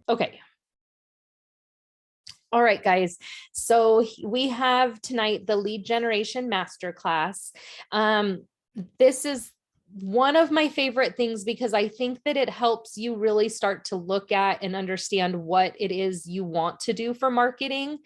Okay. All right, guys. So we have tonight the lead generation masterclass. This is one of my favorite things because I think that it helps you really start to look at and understand what it is you want to do for marketing.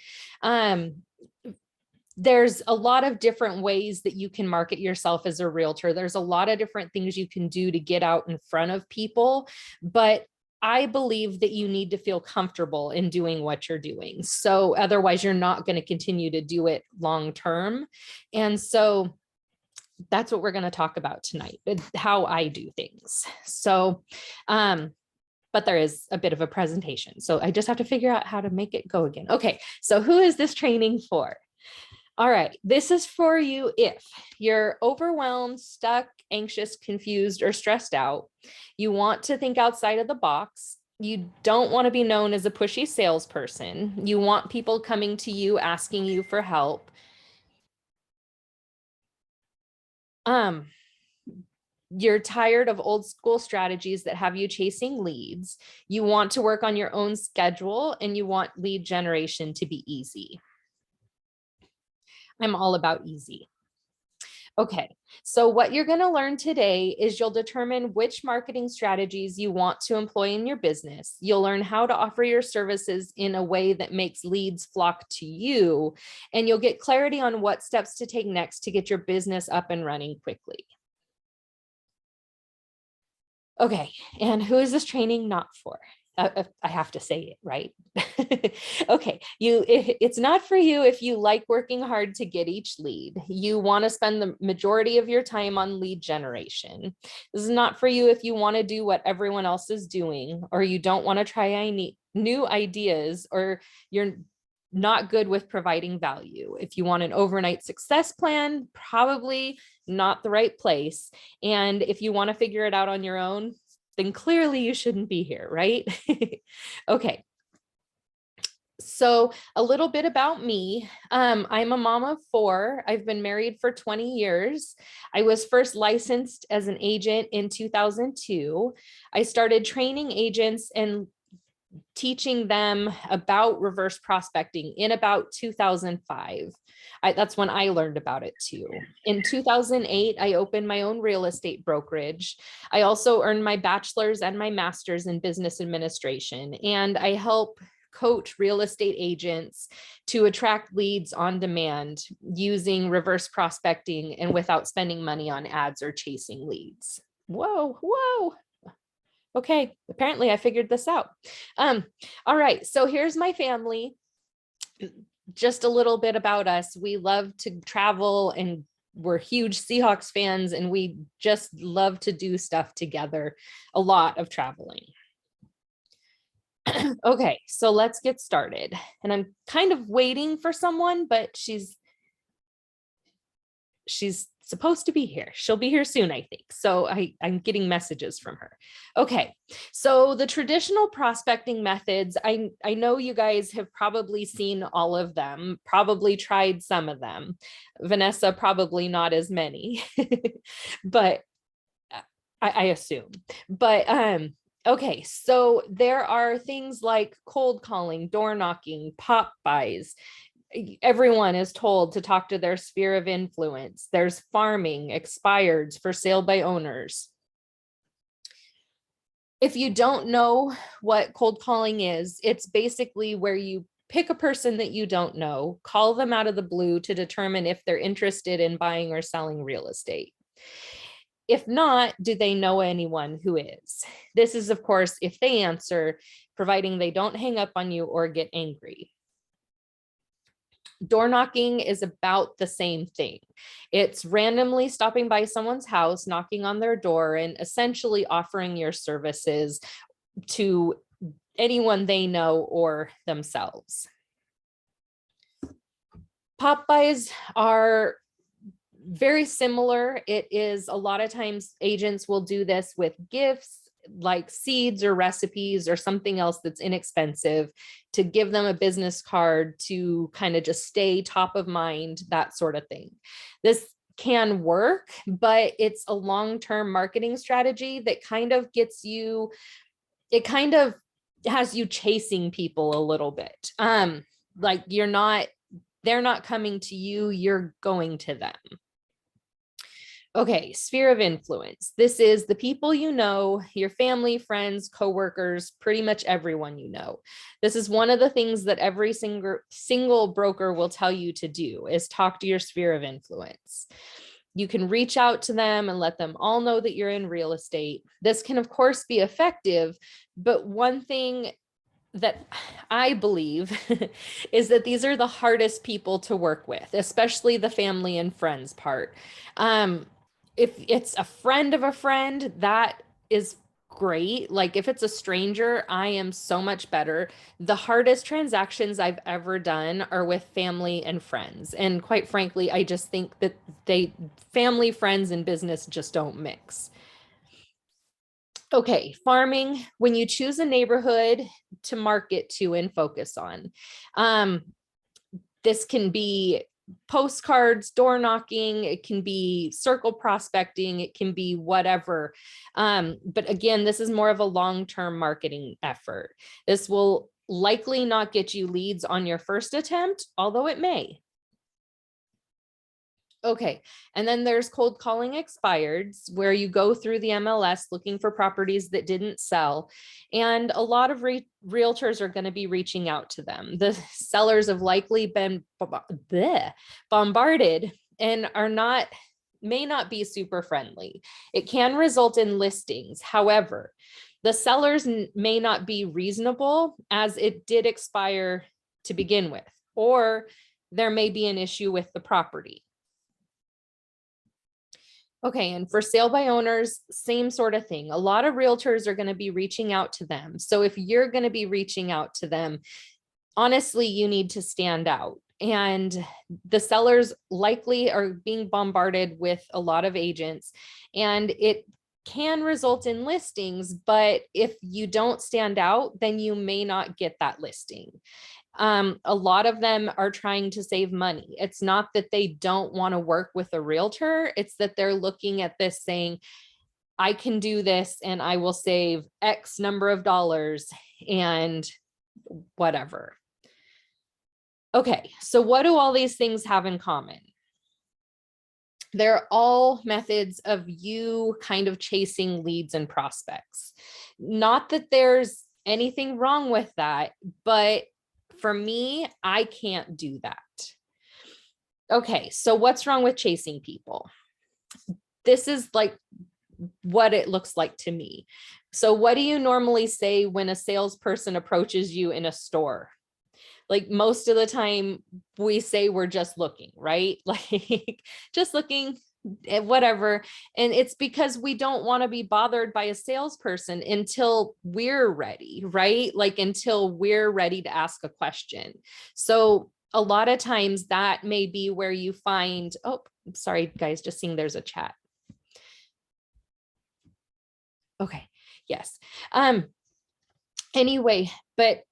There's a lot of different ways that you can market yourself as a realtor. There's a lot of different things you can do to get out in front of people, but I believe that you need to feel comfortable in doing what you're doing. So otherwise you're not going to continue to do it long term. And so that's what we're going to talk about tonight, how I do things. So, but there is a bit of a presentation. So I just have to figure out how to make it go again. Okay. So who is this training for? All right, this is for you if you're overwhelmed, stuck, anxious, confused, or stressed out. You want to think outside of the box. You don't want to be known as a pushy salesperson. You want people coming to you, asking you for help. You're tired of old school strategies that have you chasing leads. You want to work on your own schedule and you want lead generation to be easy. I'm all about easy. Okay, so what you're going to learn today is you'll determine which marketing strategies you want to employ in your business. You'll learn how to offer your services in a way that makes leads flock to you, and you'll get clarity on what steps to take next to get your business up and running quickly. Okay, and who is this training not for? I have to say it, right? Okay, it's not for you if you like working hard to get each lead. You want to spend the majority of your time on lead generation. This is not for you if you want to do what everyone else is doing, or you don't want to try new ideas, or you're not good with providing value. If you want an overnight success plan, probably not the right place. And if you want to figure it out on your own, then clearly you shouldn't be here, right? Okay. So a little bit about me. I'm a mom of 4. I've been married for 20 years. I was first licensed as an agent in 2002. I started training agents and teaching them about reverse prospecting in about 2005. That's when I learned about it too. In 2008, I opened my own real estate brokerage. I also earned my bachelor's and my master's in business administration, and I help coach real estate agents to attract leads on demand using reverse prospecting and without spending money on ads or chasing leads. Whoa, whoa. Okay, apparently I figured this out. All right, so here's my family. Just a little bit about us. We love to travel and we're huge Seahawks fans, and we just love to do stuff together. A lot of traveling. Okay, so let's get started. And I'm kind of waiting for someone, but she's supposed to be here. She'll be here soon, I think. So I'm getting messages from her. Okay, so the traditional prospecting methods, I know you guys have probably seen all of them, probably tried some of them. Vanessa, probably not as many, but I assume. But okay, so there are things like cold calling, door knocking, pop buys. Everyone is told to talk to their sphere of influence. There's farming, expireds, for sale by owners. If you don't know what cold calling is, it's basically where you pick a person that you don't know, call them out of the blue to determine if they're interested in buying or selling real estate. If not, do they know anyone who is? This is, of course, if they answer, providing they don't hang up on you or get angry. Door knocking is about the same thing. It's randomly stopping by someone's house, knocking on their door, and essentially offering your services to anyone they know or themselves. Pop buys are very similar. It is a lot of times agents will do this with gifts, like seeds or recipes or something else that's inexpensive, to give them a business card to kind of just stay top of mind, that sort of thing. This can work, but it's a long-term marketing strategy that kind of gets you, it kind of has you chasing people a little bit. Like they're not coming to you, you're going to them. Okay, sphere of influence. This is the people you know, your family, friends, coworkers, pretty much everyone you know. This is one of the things that every single broker will tell you to do is talk to your sphere of influence. You can reach out to them and let them all know that you're in real estate. This can, of course, be effective, but one thing that I believe is that these are the hardest people to work with, especially the family and friends part. If it's a friend of a friend, that is great. Like if it's a stranger, I am so much better. The hardest transactions I've ever done are with family and friends. And quite frankly, I just think that family, friends, and business just don't mix. Okay, farming, when you choose a neighborhood to market to and focus on. This can be postcards, door knocking, it can be circle prospecting, it can be whatever. But again, this is more of a long-term marketing effort. This will likely not get you leads on your first attempt, although it may. Okay, and then there's cold calling expireds, where you go through the MLS looking for properties that didn't sell. And a lot of realtors are going to be reaching out to them. The sellers have likely been bombarded and may not be super friendly. It can result in listings. However, the sellers may not be reasonable, as it did expire to begin with, or there may be an issue with the property. Okay, and for sale by owners, same sort of thing. A lot of realtors are going to be reaching out to them. So if you're going to be reaching out to them, honestly, you need to stand out. And the sellers likely are being bombarded with a lot of agents, and it can result in listings, but if you don't stand out, then you may not get that listing. A lot of them are trying to save money. It's not that they don't want to work with a realtor. It's that they're looking at this saying, I can do this and I will save X number of dollars and whatever. Okay, so what do all these things have in common? They're all methods of you kind of chasing leads and prospects. Not that there's anything wrong with that, but for me, I can't do that. Okay, so what's wrong with chasing people? This is like what it looks like to me. So what do you normally say when a salesperson approaches you in a store? Like most of the time we say we're just looking, right? Like just looking, whatever. And it's because we don't want to be bothered by a salesperson until we're ready, right? Like until we're ready to ask a question. So a lot of times that may be where you find, oh, sorry, guys, just seeing there's a chat. Okay, yes. Anyway, but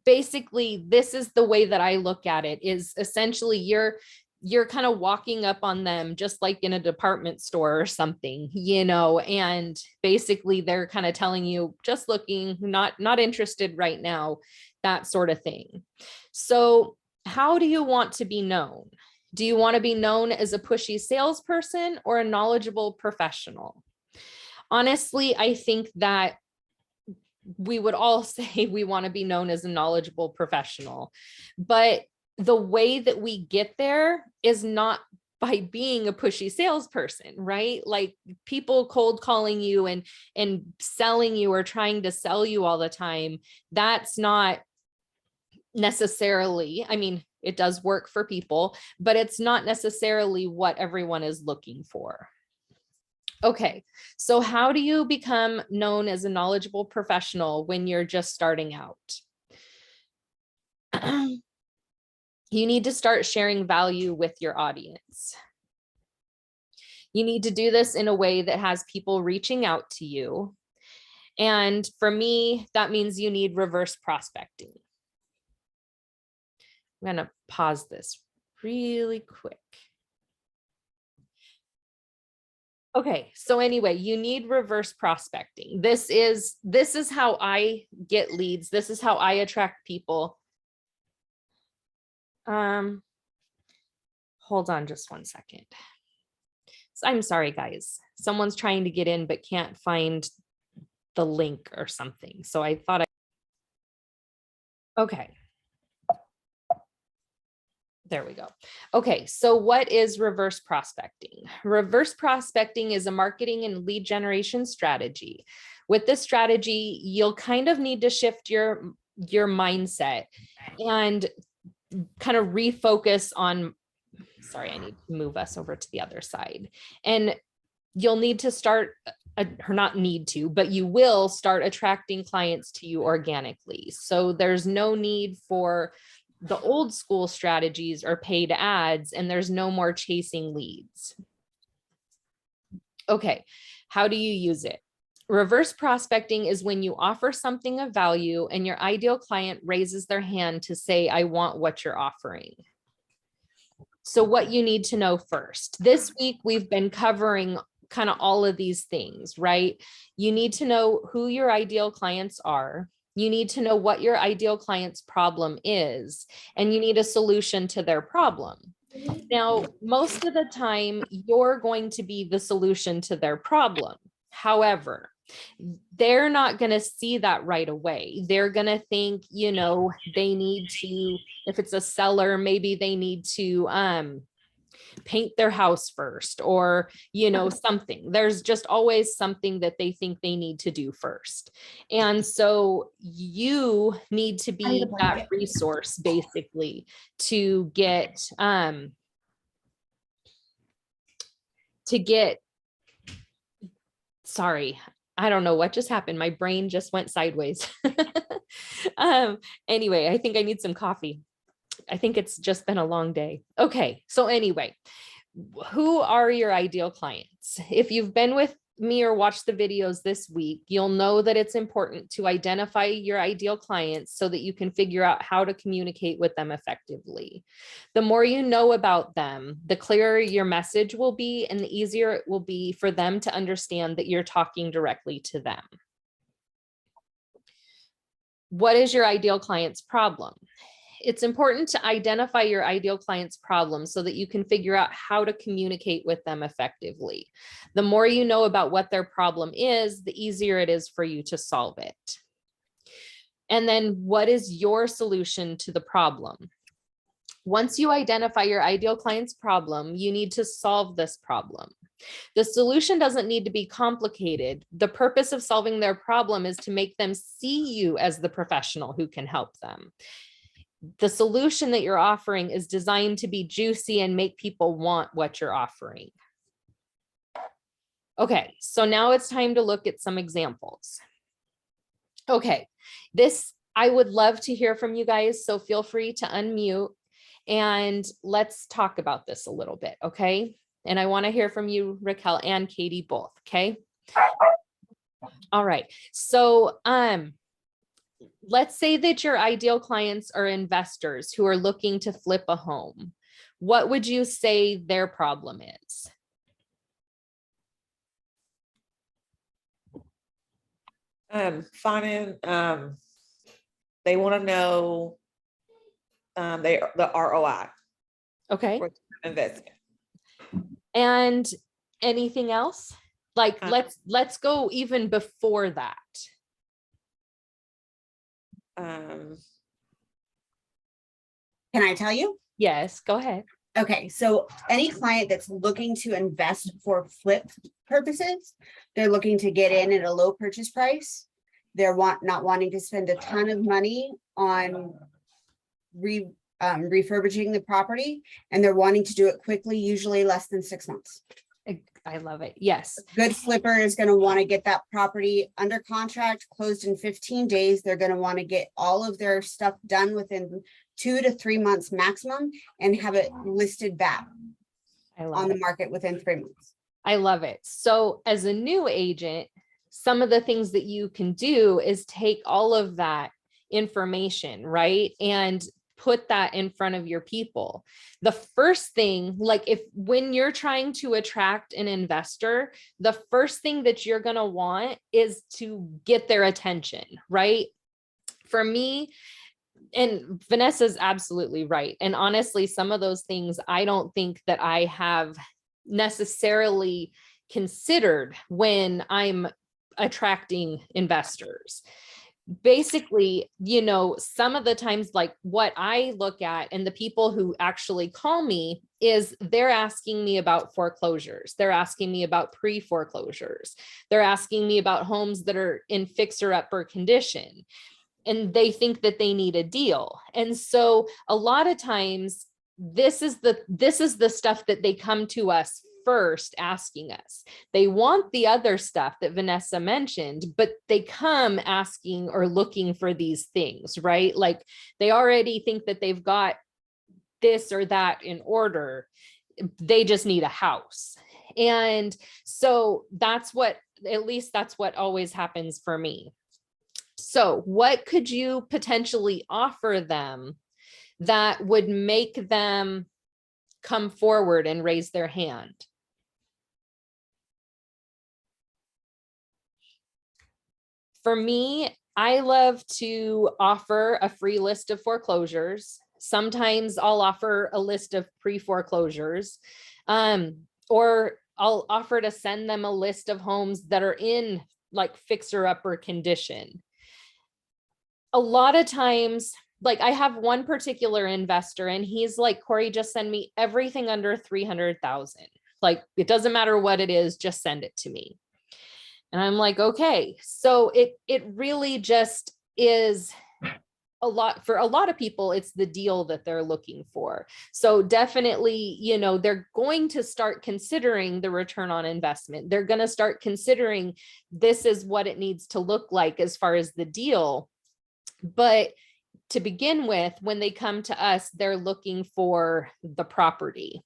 basically this is the way that I look at it, is essentially you're kind of walking up on them just like in a department store or something, you know, and basically they're kind of telling you just looking, not interested right now, that sort of thing. So how do you want to be known? Do you want to be known as a pushy salesperson or a knowledgeable professional? Honestly, I think that we would all say we want to be known as a knowledgeable professional, but the way that we get there is not by being a pushy salesperson, right? Like people cold calling you and selling you or trying to sell you all the time. That's not necessarily, I mean, it does work for people, but it's not necessarily what everyone is looking for. Okay, so how do you become known as a knowledgeable professional when you're just starting out? You need to start sharing value with your audience. You need to do this in a way that has people reaching out to you. And for me, that means you need reverse prospecting. I'm going to pause this really quick. Okay, so anyway, you need reverse prospecting. This is how I get leads. This is how I attract people. Hold on just one second. I'm sorry, guys. Someone's trying to get in but can't find the link or something. So I thought okay. There we go. Okay, so what is reverse prospecting? Reverse prospecting is a marketing and lead generation strategy. With this strategy, you'll kind of need to shift your mindset and kind of refocus on, sorry, I need to move us over to the other side. And you'll need to start, or not need to, but you will start attracting clients to you organically. So there's no need for the old school strategies or paid ads, and there's no more chasing leads. Okay, how do you use it? Reverse prospecting is when you offer something of value and your ideal client raises their hand to say, I want what you're offering. So what you need to know first, this week we've been covering kind of all of these things, right? You need to know who your ideal clients are. You need to know what your ideal client's problem is, and you need a solution to their problem. Now, most of the time, you're going to be the solution to their problem. However, they're not going to see that right away. They're going to think, you know, they need to, if it's a seller, maybe they need to paint their house first, or, you know, something. There's just always something that they think they need to do first. And so you need to be that resource basically to get, sorry, I don't know what just happened. My brain just went sideways. Anyway, I think I need some coffee. I think it's just been a long day. Okay, so anyway, who are your ideal clients? If you've been with me or watched the videos this week, you'll know that it's important to identify your ideal clients so that you can figure out how to communicate with them effectively. The more you know about them, the clearer your message will be, and the easier it will be for them to understand that you're talking directly to them. What is your ideal client's problem? It's important to identify your ideal client's problem so that you can figure out how to communicate with them effectively. The more you know about what their problem is, the easier it is for you to solve it. And then what is your solution to the problem? Once you identify your ideal client's problem, you need to solve this problem. The solution doesn't need to be complicated. The purpose of solving their problem is to make them see you as the professional who can help them. The solution that you're offering is designed to be juicy and make people want what you're offering. Okay, so now it's time to look at some examples. Okay, I would love to hear from you guys, so feel free to unmute and let's talk about this a little bit, okay? And I want to hear from you, Raquel and Katie, both, okay? All right, so let's say that your ideal clients are investors who are looking to flip a home. What would you say their problem is? Finding, they want to know the ROI. Okay. For investment. And anything else? Like, let's go even before that. Can I tell you? Yes, go ahead. Okay, so any client that's looking to invest for flip purposes, they're looking to get in at a low purchase price. They're not wanting to spend a ton of money on refurbishing the property, and they're wanting to do it quickly, usually less than 6 months. I love it. Yes. A good flipper is going to want to get that property under contract, closed in 15 days. They're going to want to get all of their stuff done within 2 to 3 months maximum and have it listed back on the market within 3 months. I love it. So as a new agent, some of the things that you can do is take all of that information, right? And put that in front of your people. The first thing, like when you're trying to attract an investor, the first thing that you're going to want is to get their attention, right? For me, and Vanessa's absolutely right. And honestly, some of those things I don't think that I have necessarily considered when I'm attracting investors. Basically, some of the times, like what I look at and the people who actually call me is they're asking me about foreclosures. They're asking me about pre-foreclosures. They're asking me about homes that are in fixer-upper condition. And they think that they need a deal. And so a lot of times this is the stuff that they come to us first asking us. They want the other stuff that Vanessa mentioned, but they come asking or looking for these things, right? Like they already think that they've got this or that in order. They just need a house. And so at least that's what always happens for me. So what could you potentially offer them that would make them come forward and raise their hand? For me, I love to offer a free list of foreclosures. Sometimes I'll offer a list of pre-foreclosures, or I'll offer to send them a list of homes that are in like fixer-upper condition. A lot of times, like I have one particular investor and he's like, Corey, just send me everything under 300,000. Like, it doesn't matter what it is, just send it to me. And I'm like, okay. So it really just is a lot for a lot of people. It's the deal that they're looking for. So definitely, they're going to start considering the return on investment. They're going to start considering this is what it needs to look like as far as the deal. But to begin with, when they come to us, they're looking for the property.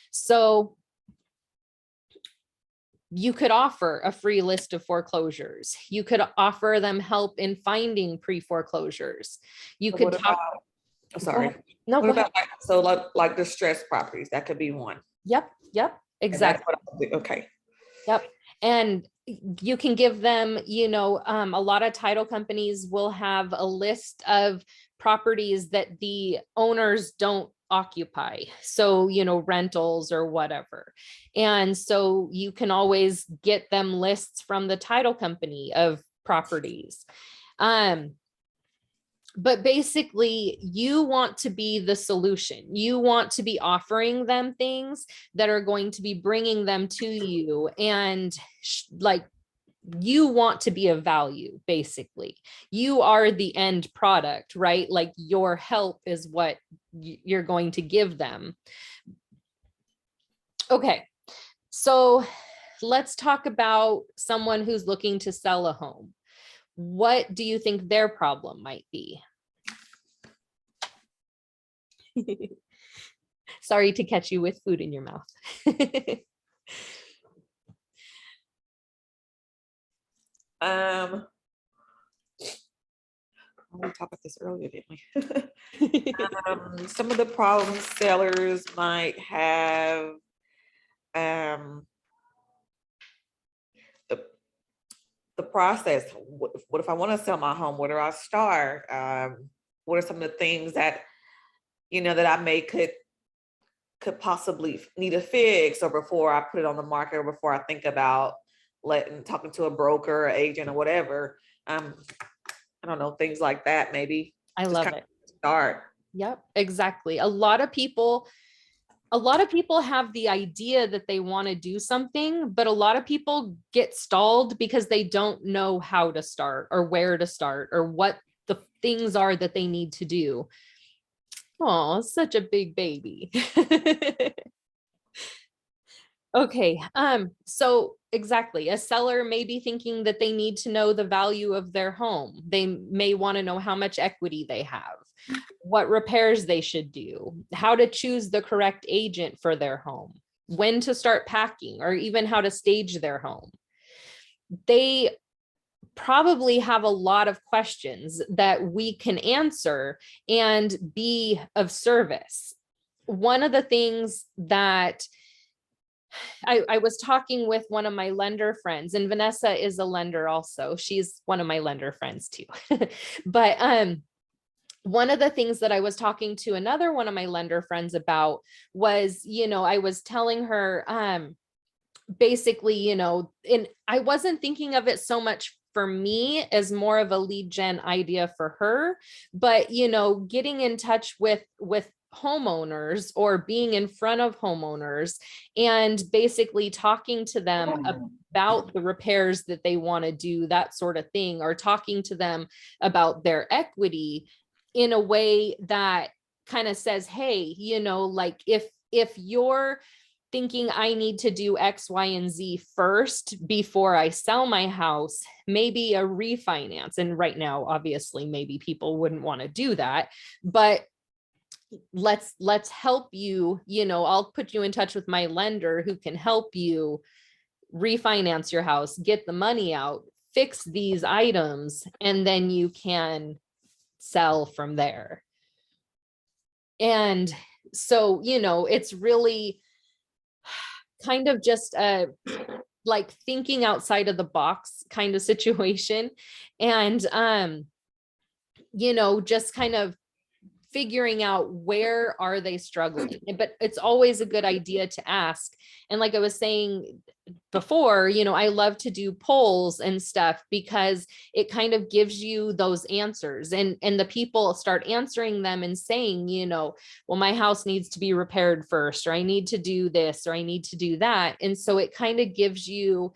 So you could offer a free list of foreclosures. You could offer them help in finding pre-foreclosures. You could talk. Sorry. No, go ahead. So like distressed properties, that could be one. Yep. Exactly. Okay. Yep. And you can give them, a lot of title companies will have a list of properties that the owners don't occupy. So, rentals or whatever. And so you can always get them lists from the title company of properties. But basically, you want to be the solution. You want to be offering them things that are going to be bringing them to you. And you want to be of value, basically. You are the end product, right? Like your help is what you're going to give them. Okay, so let's talk about someone who's looking to sell a home. What do you think their problem might be? Sorry to catch you with food in your mouth. We talked about this earlier, didn't we? Some of the problem sellers might have the process. What if I want to sell my home? Where do I start? What are some of the things that that I could possibly need a fix, or before I put it on the market, or before I think about talking to a broker or agent or whatever. I don't know, things like that, maybe. I love it. Start. Yep, exactly. A lot of people have the idea that they want to do something, but a lot of people get stalled because they don't know how to start or where to start or what the things are that they need to do. Oh, such a big baby. Okay. So exactly, a seller may be thinking that they need to know the value of their home. They may want to know how much equity they have, what repairs they should do, how to choose the correct agent for their home, when to start packing, or even how to stage their home. They probably have a lot of questions that we can answer and be of service. One of the things that I was talking with one of my lender friends, and Vanessa is a lender also. She's one of my lender friends too. But one of the things that I was talking to another one of my lender friends about was, I was telling her, basically, and I wasn't thinking of it so much for me as more of a lead gen idea for her, but, getting in touch with homeowners or being in front of homeowners and basically talking to them about the repairs that they want to do, that sort of thing, or talking to them about their equity in a way that kind of says, hey, like if you're thinking I need to do X, Y, and Z first before I sell my house, maybe a refinance. And right now, obviously, maybe people wouldn't want to do that, but let's help you, I'll put you in touch with my lender who can help you refinance your house, get the money out, fix these items, and then you can sell from there. And so, it's really kind of just a like thinking outside of the box kind of situation. And, just kind of figuring out where are they struggling, but it's always a good idea to ask. And like I was saying before, I love to do polls and stuff because it kind of gives you those answers, and the people start answering them and saying, well, my house needs to be repaired first, or I need to do this, or I need to do that. And so it kind of gives you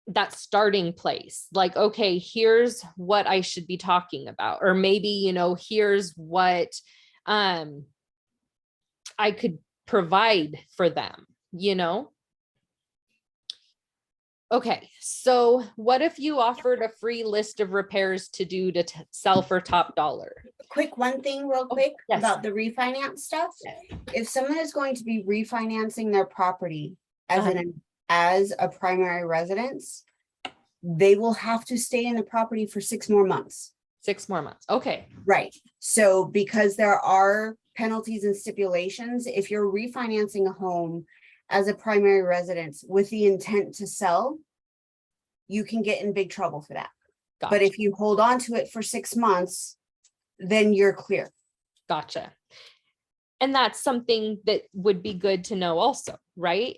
that starting place, like, okay, here's what I should be talking about, or maybe, here's what I could provide for them, Okay, so what if you offered a free list of repairs to do to sell for top dollar? Quick, one thing real quick yes. about the refinance stuff. If someone is going to be refinancing their property as a primary residence, they will have to stay in the property for 6 more months. 6 more months. Okay. Right. So because there are penalties and stipulations, if you're refinancing a home as a primary residence with the intent to sell, you can get in big trouble for that. Gotcha. But if you hold on to it for 6 months, then you're clear. Gotcha. And that's something that would be good to know also, right?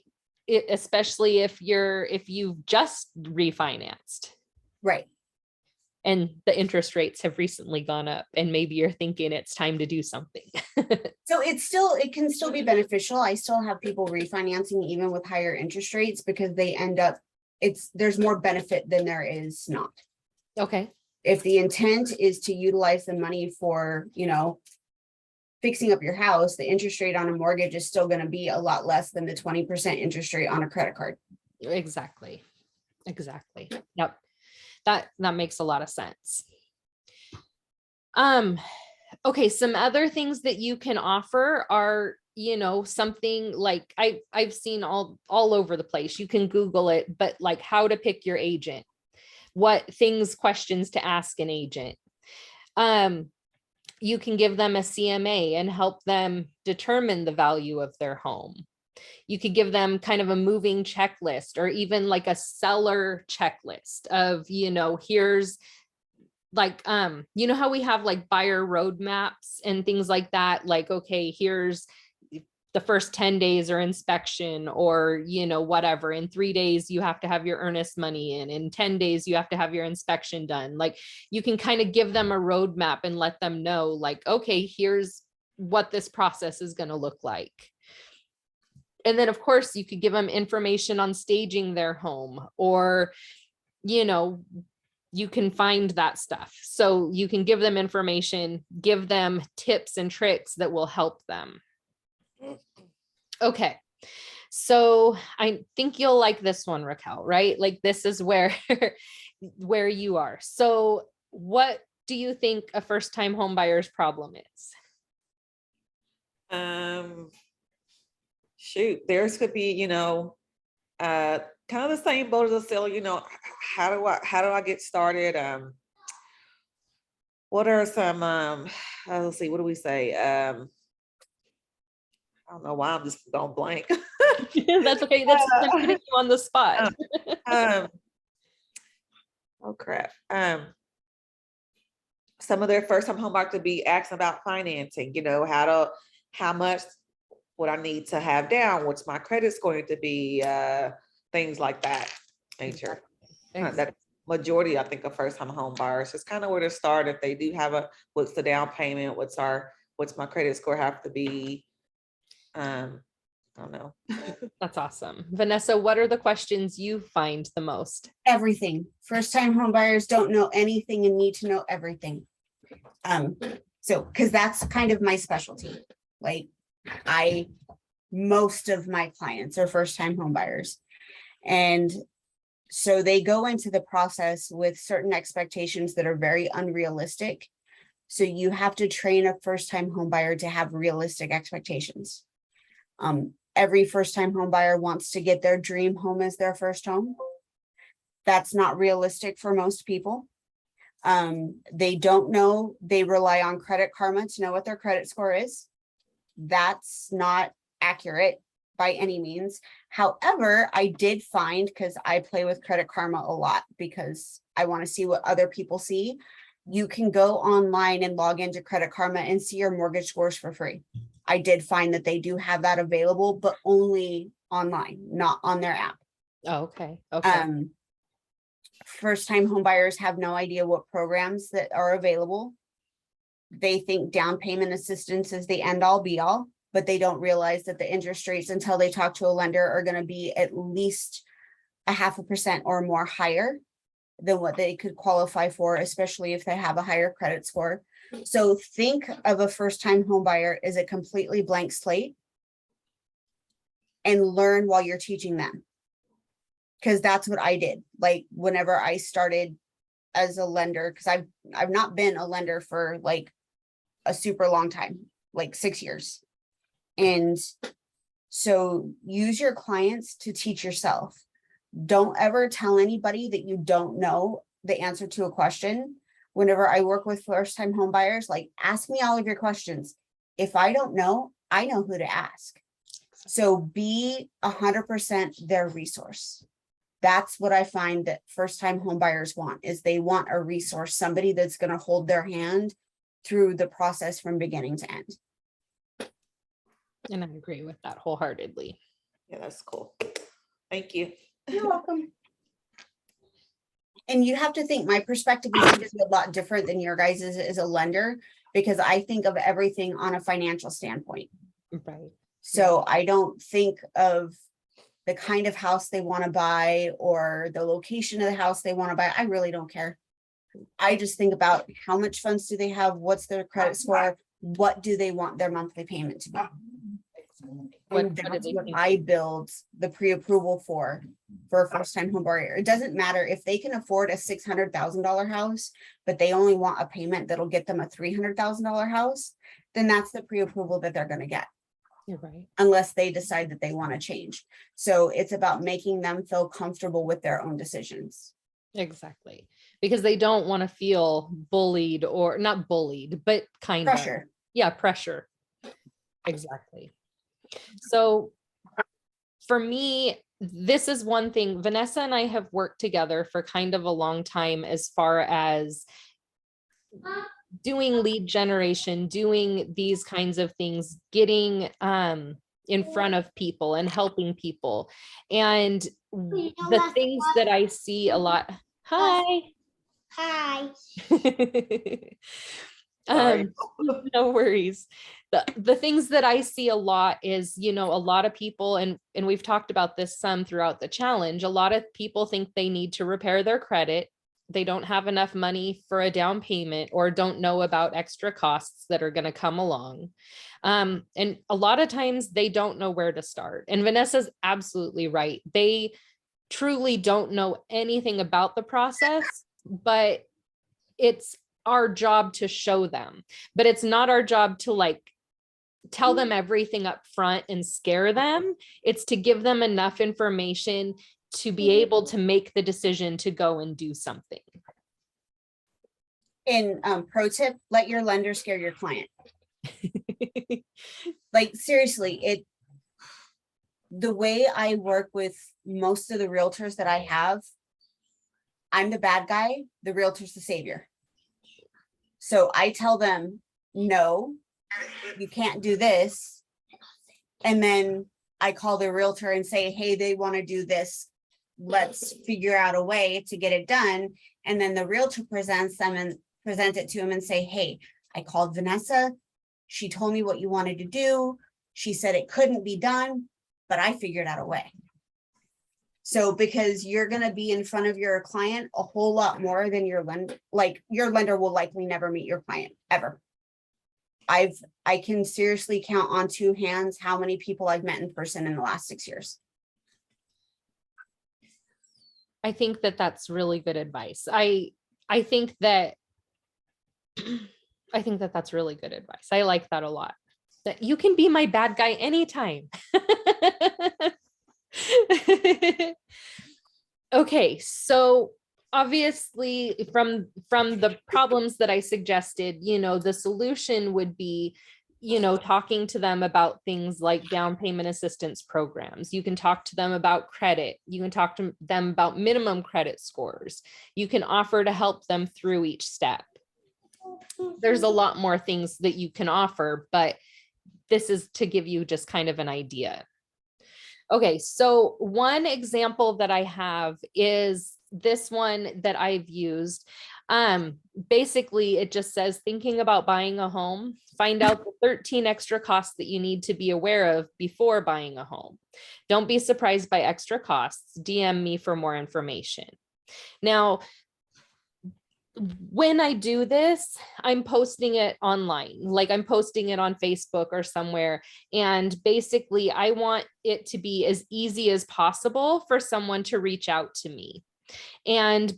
Especially if you've just refinanced. Right. And the interest rates have recently gone up, and maybe you're thinking it's time to do something. So it can still be beneficial. I still have people refinancing even with higher interest rates because they end up, there's more benefit than there is not. Okay. If the intent is to utilize the money for, fixing up your house, the interest rate on a mortgage is still going to be a lot less than the 20% interest rate on a credit card. Exactly. Yep. That makes a lot of sense. Okay, some other things that you can offer are, something like I've seen all over the place. You can Google it, but like how to pick your agent, questions to ask an agent. You can give them a CMA and help them determine the value of their home. You could give them kind of a moving checklist, or even like a seller checklist of, here's like, how we have like buyer roadmaps and things like that. Like, okay, here's the first 10 days or inspection, or, whatever. In 3 days, you have to have your earnest money in 10 days, you have to have your inspection done. Like, you can kind of give them a roadmap and let them know, like, okay, here's what this process is going to look like. And then of course you could give them information on staging their home, or, you can find that stuff. So you can give them information, give them tips and tricks that will help them. Okay. So I think you'll like this one, Raquel, right? Like, this is where you are. So what do you think a first-time home buyer's problem is? Shoot, theirs could be, kind of the same boat as a seller, how do I get started? What are some, let's see, what do we say? I don't know why I'm just going blank. That's okay. That's I'm putting you on the spot. Oh crap. Some of their first time home buyers to be asking about financing, how much would I need to have down? What's my credit going to be? Things like that nature. That majority, I think, of first time home buyers. It's kind of where to start. If they do have what's the down payment? What's my credit score have to be? I don't know. That's awesome. Vanessa, what are the questions you find the most? Everything. First time home buyers don't know anything and need to know everything. So, because that's kind of my specialty. Like most of my clients are first time home buyers. And so they go into the process with certain expectations that are very unrealistic. So you have to train a first time home buyer to have realistic expectations. Every first time home buyer wants to get their dream home as their first home. That's not realistic for most people. They don't know, they rely on Credit Karma to know what their credit score is. That's not accurate by any means. However, I did find, because I play with Credit Karma a lot because I want to see what other people see, you can go online and log into Credit Karma and see your mortgage scores for free. I did find that they do have that available, but only online, not on their app. Oh, okay. Okay. First time home buyers have no idea what programs that are available. They think down payment assistance is the end all be all, but they don't realize that the interest rates until they talk to a lender are going to be at least 0.5% or more higher than what they could qualify for, especially if they have a higher credit score. So think of a first time home buyer as a completely blank slate and learn while you're teaching them. Because that's what I did. Like whenever I started as a lender, because I've not been a lender for like a super long time, like 6 years. And so use your clients to teach yourself. Don't ever tell anybody that you don't know the answer to a question. Whenever I work with first time home buyers, like ask me all of your questions. If I don't know, I know who to ask. So be 100% their resource. That's what I find that first time home buyers want, is they want a resource, somebody that's going to hold their hand through the process from beginning to end. And I agree with that wholeheartedly. Yeah, that's cool. Thank you. You're welcome. And you have to think my perspective is going to be a lot different than your guys' as a lender, because I think of everything on a financial standpoint. Right. So I don't think of the kind of house they want to buy or the location of the house they want to buy. I really don't care. I just think about how much funds do they have? What's their credit score? What do they want their monthly payment to be? And that's what I build the pre-approval for a first-time home buyer. It doesn't matter if they can afford a $600,000 house, but they only want a payment that'll get them a $300,000 house, then that's the pre-approval that they're going to get. You're right. Unless they decide that they want to change. So it's about making them feel comfortable with their own decisions. Exactly. Because they don't want to feel bullied, or not bullied, but kind of. Pressure. Yeah, pressure. Exactly. So for me, this is one thing. Vanessa and I have worked together for kind of a long time as far as doing lead generation, doing these kinds of things, getting in front of people and helping people. And the things that I see a lot. Hi. Hi. No worries. The things that I see a lot is, a lot of people, and we've talked about this some throughout the challenge, a lot of people think they need to repair their credit. They don't have enough money for a down payment, or don't know about extra costs that are going to come along. And a lot of times they don't know where to start. And Vanessa's absolutely right. They truly don't know anything about the process, but it's our job to show them. But it's not our job to tell them everything up front and scare them. It's to give them enough information to be able to make the decision to go and do something. And pro tip, let your lender scare your client. Like seriously, the way I work with most of the realtors that I have, I'm the bad guy, the realtor's the savior. So I tell them, no, you can't do this. And then I call the realtor and say, hey, they want to do this. Let's figure out a way to get it done. And then the realtor present it to him and say, hey, I called Vanessa. She told me what you wanted to do. She said it couldn't be done, but I figured out a way. So because you're going to be in front of your client a whole lot more than your lender, like your lender will likely never meet your client ever. I can seriously count on two hands how many people I've met in person in the last 6 years. I think that that's really good advice. I think that that's really good advice. I like that a lot. That you can be my bad guy anytime. Okay, so obviously from the problems that I suggested, the solution would be, talking to them about things like down payment assistance programs. You can talk to them about credit. You can talk to them about minimum credit scores. You can offer to help them through each step. There's a lot more things that you can offer, but this is to give you just kind of an idea. Okay, so one example that I have is this one that I've used. Basically, it just says, thinking about buying a home, find out the 13 extra costs that you need to be aware of before buying a home. Don't be surprised by extra costs. DM me for more information. Now, when I do this, I'm posting it online, like I'm posting it on Facebook or somewhere. And basically, I want it to be as easy as possible for someone to reach out to me. And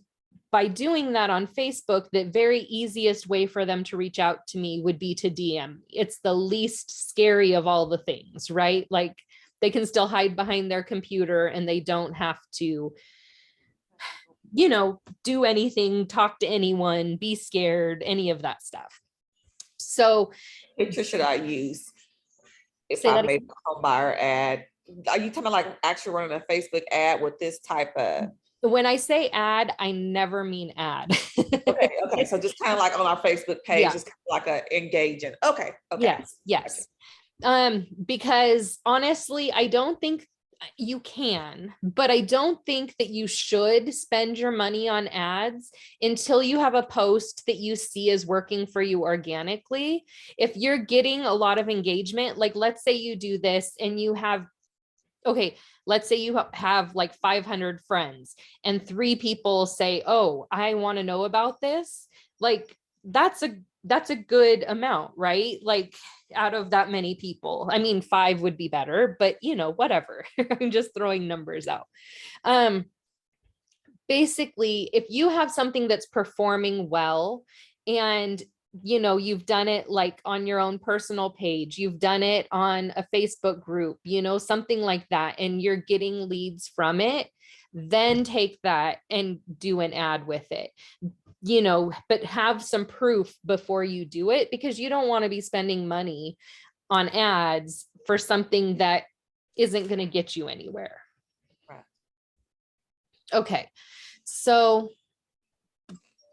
by doing that on Facebook, the very easiest way for them to reach out to me would be to DM me. It's the least scary of all the things, right? Like they can still hide behind their computer and they don't have to do anything, talk to anyone, be scared, any of that stuff. So Picture should I use if Say I that made a home buyer ad? Are you talking about like actually running a Facebook ad with this type of? when I say ad, I never mean ad. Okay. So just kind of like on our Facebook page, Yeah. just kind of like a engaging. Okay. Yes. Because honestly, I don't think you can, but I don't think that you should spend your money on ads until you have a post that you see is working for you organically. If you're getting a lot of engagement, like let's say you do this and you have, let's say you have like 500 friends and 3 people say, oh, I want to know about this. Like that's a good amount, right? Like out of that many people. I mean, 5 would be better, but whatever. I'm just throwing numbers out. Basically, if you have something that's performing well and you've done it like on your own personal page, you've done it on a Facebook group, something like that, and you're getting leads from it, then take that and do an ad with it. But have some proof before you do it, because you don't want to be spending money on ads for something that isn't going to get you anywhere. Right. Okay. So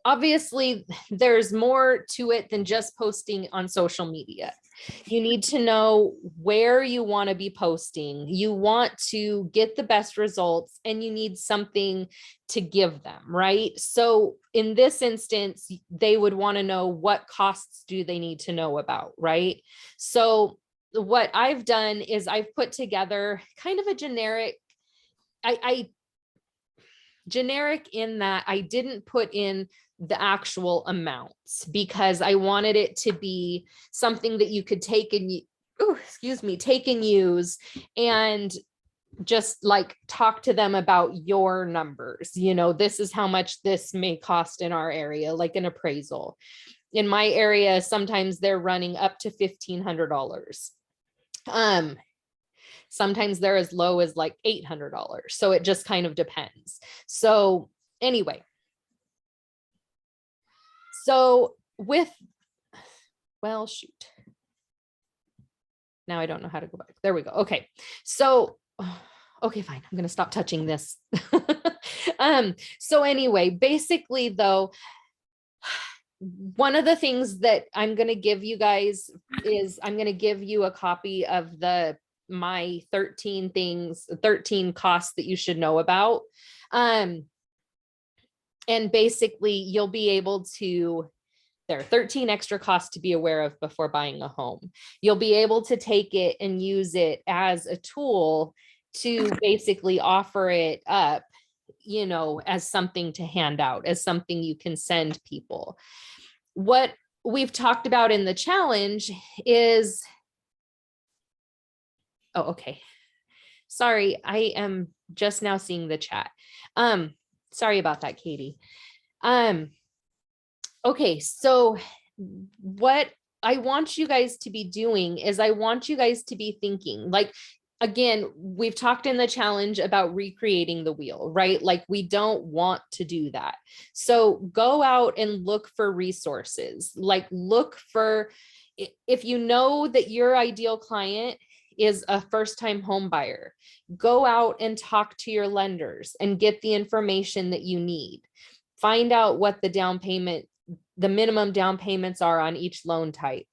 obviously there's more to it than just posting on social media. You need to know where you want to be posting. You want to get the best results and you need something to give them, right? So in this instance, they would want to know what costs do they need to know about, right? So what I've done is I've put together kind of a generic, generic in that I didn't put in the actual amounts because I wanted it to be something that you could take and take and use and just like talk to them about your numbers. This is how much this may cost in our area, like an appraisal. In my area, sometimes they're running up to $1,500. Sometimes they're as low as like $800. So it just kind of depends. So anyway, so well, shoot. Now I don't know how to go back. There we go. Okay. So, okay, fine. I'm going to stop touching this. So anyway, basically though, one of the things that I'm going to give you guys is I'm going to give you a copy of my 13 costs that you should know about. And basically you'll be able to, there are 13 extra costs to be aware of before buying a home. You'll be able to take it and use it as a tool to basically offer it up, as something to hand out, as something you can send people. What we've talked about in the challenge is, oh, okay. Sorry, I am just now seeing the chat. Sorry about that, Katie. Okay, so what I want you guys to be doing is I want you guys to be thinking, like, again, we've talked in the challenge about recreating the wheel, right? Like we don't want to do that. So go out and look for resources, like look for, if you know that your ideal client is a first-time home buyer, go out and talk to your lenders and get the information that you need. Find out what the minimum down payments are on each loan type.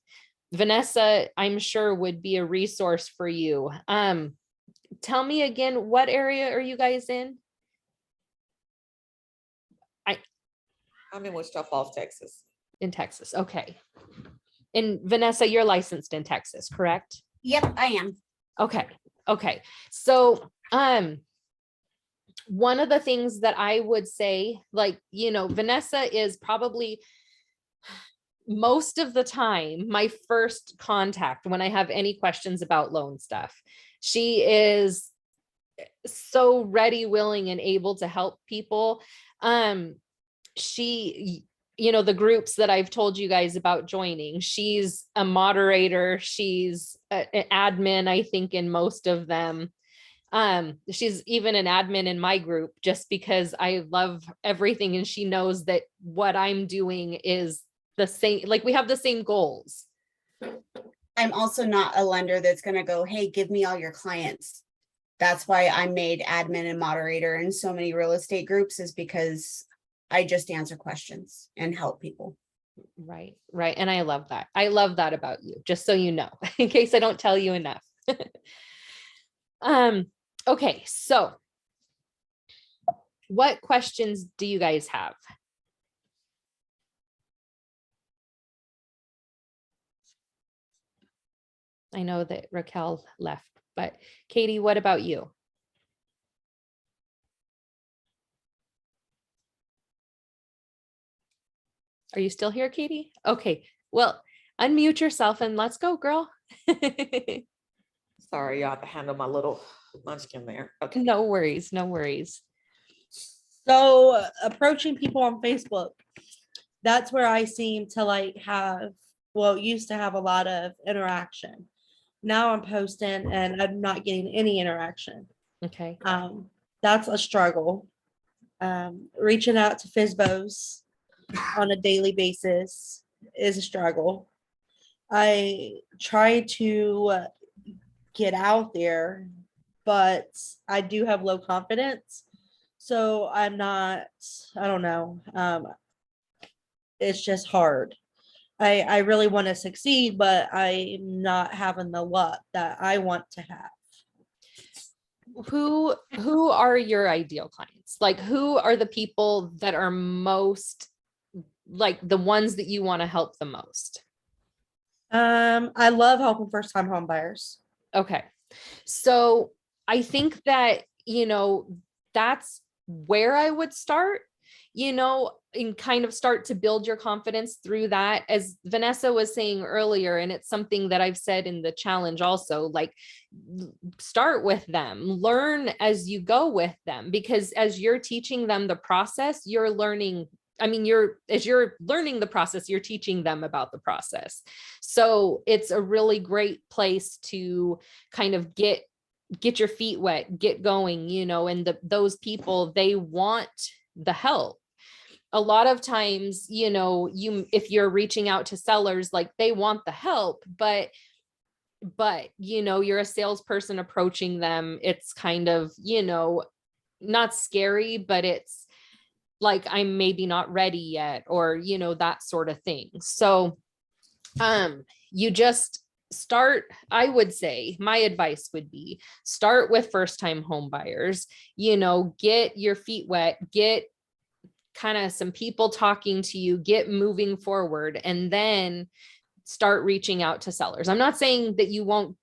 Vanessa, I'm sure would be a resource for you. Tell me again, what area are you guys in? I'm in Wichita Falls, Texas. In Texas, okay. And Vanessa, you're licensed in Texas, correct? Yep, I am. Okay. So, one of the things that I would say, like, Vanessa is probably most of the time my first contact when I have any questions about loan stuff. She is so ready, willing, and able to help people. She, the groups that I've told you guys about joining, she's a moderator, she's an admin, I think, in most of them. She's even an admin in my group just because I love everything and she knows that what I'm doing is the same, like we have the same goals. I'm also not a lender that's going to go, hey, give me all your clients. That's why I made admin and moderator in so many real estate groups, is because I just answer questions and help people. Right. And I love that. I love that about you, just so you know, in case I don't tell you enough. Okay, so what questions do you guys have? I know that Raquel left, but Katie, what about you? Are you still here, Katie? Okay, well, unmute yourself and let's go, girl. Sorry, y'all have to handle my little munchkin there. Okay. No worries, no worries. So approaching people on Facebook, that's where I seem to used to have a lot of interaction. Now I'm posting and I'm not getting any interaction. Okay. That's a struggle. Reaching out to FSBOs on a daily basis is a struggle. I try to get out there, but I do have low confidence. So I don't know. It's just hard. I really want to succeed, but I'm not having the luck that I want to have. Who are your ideal clients? Like, who are the people that are most, like, the ones that you want to help the most? I love helping first-time home buyers. Okay. So I think that, that's where I would start, and kind of start to build your confidence through that. As Vanessa was saying earlier, and it's something that I've said in the challenge also, like, start with them, learn as you go with them, because as you're teaching them the process, you're learning. As you're learning the process, you're teaching them about the process. So it's a really great place to kind of get get your feet wet, get going, and those people, they want the help. A lot of times, if you're reaching out to sellers, like they want the help, but you're a salesperson approaching them. It's kind of, not scary, but it's like, I'm maybe not ready yet, or, that sort of thing. So, you just start, I would say my advice would be start with first time home buyers, get your feet wet, get kind of some people talking to you, get moving forward, and then start reaching out to sellers. I'm not saying that you won't,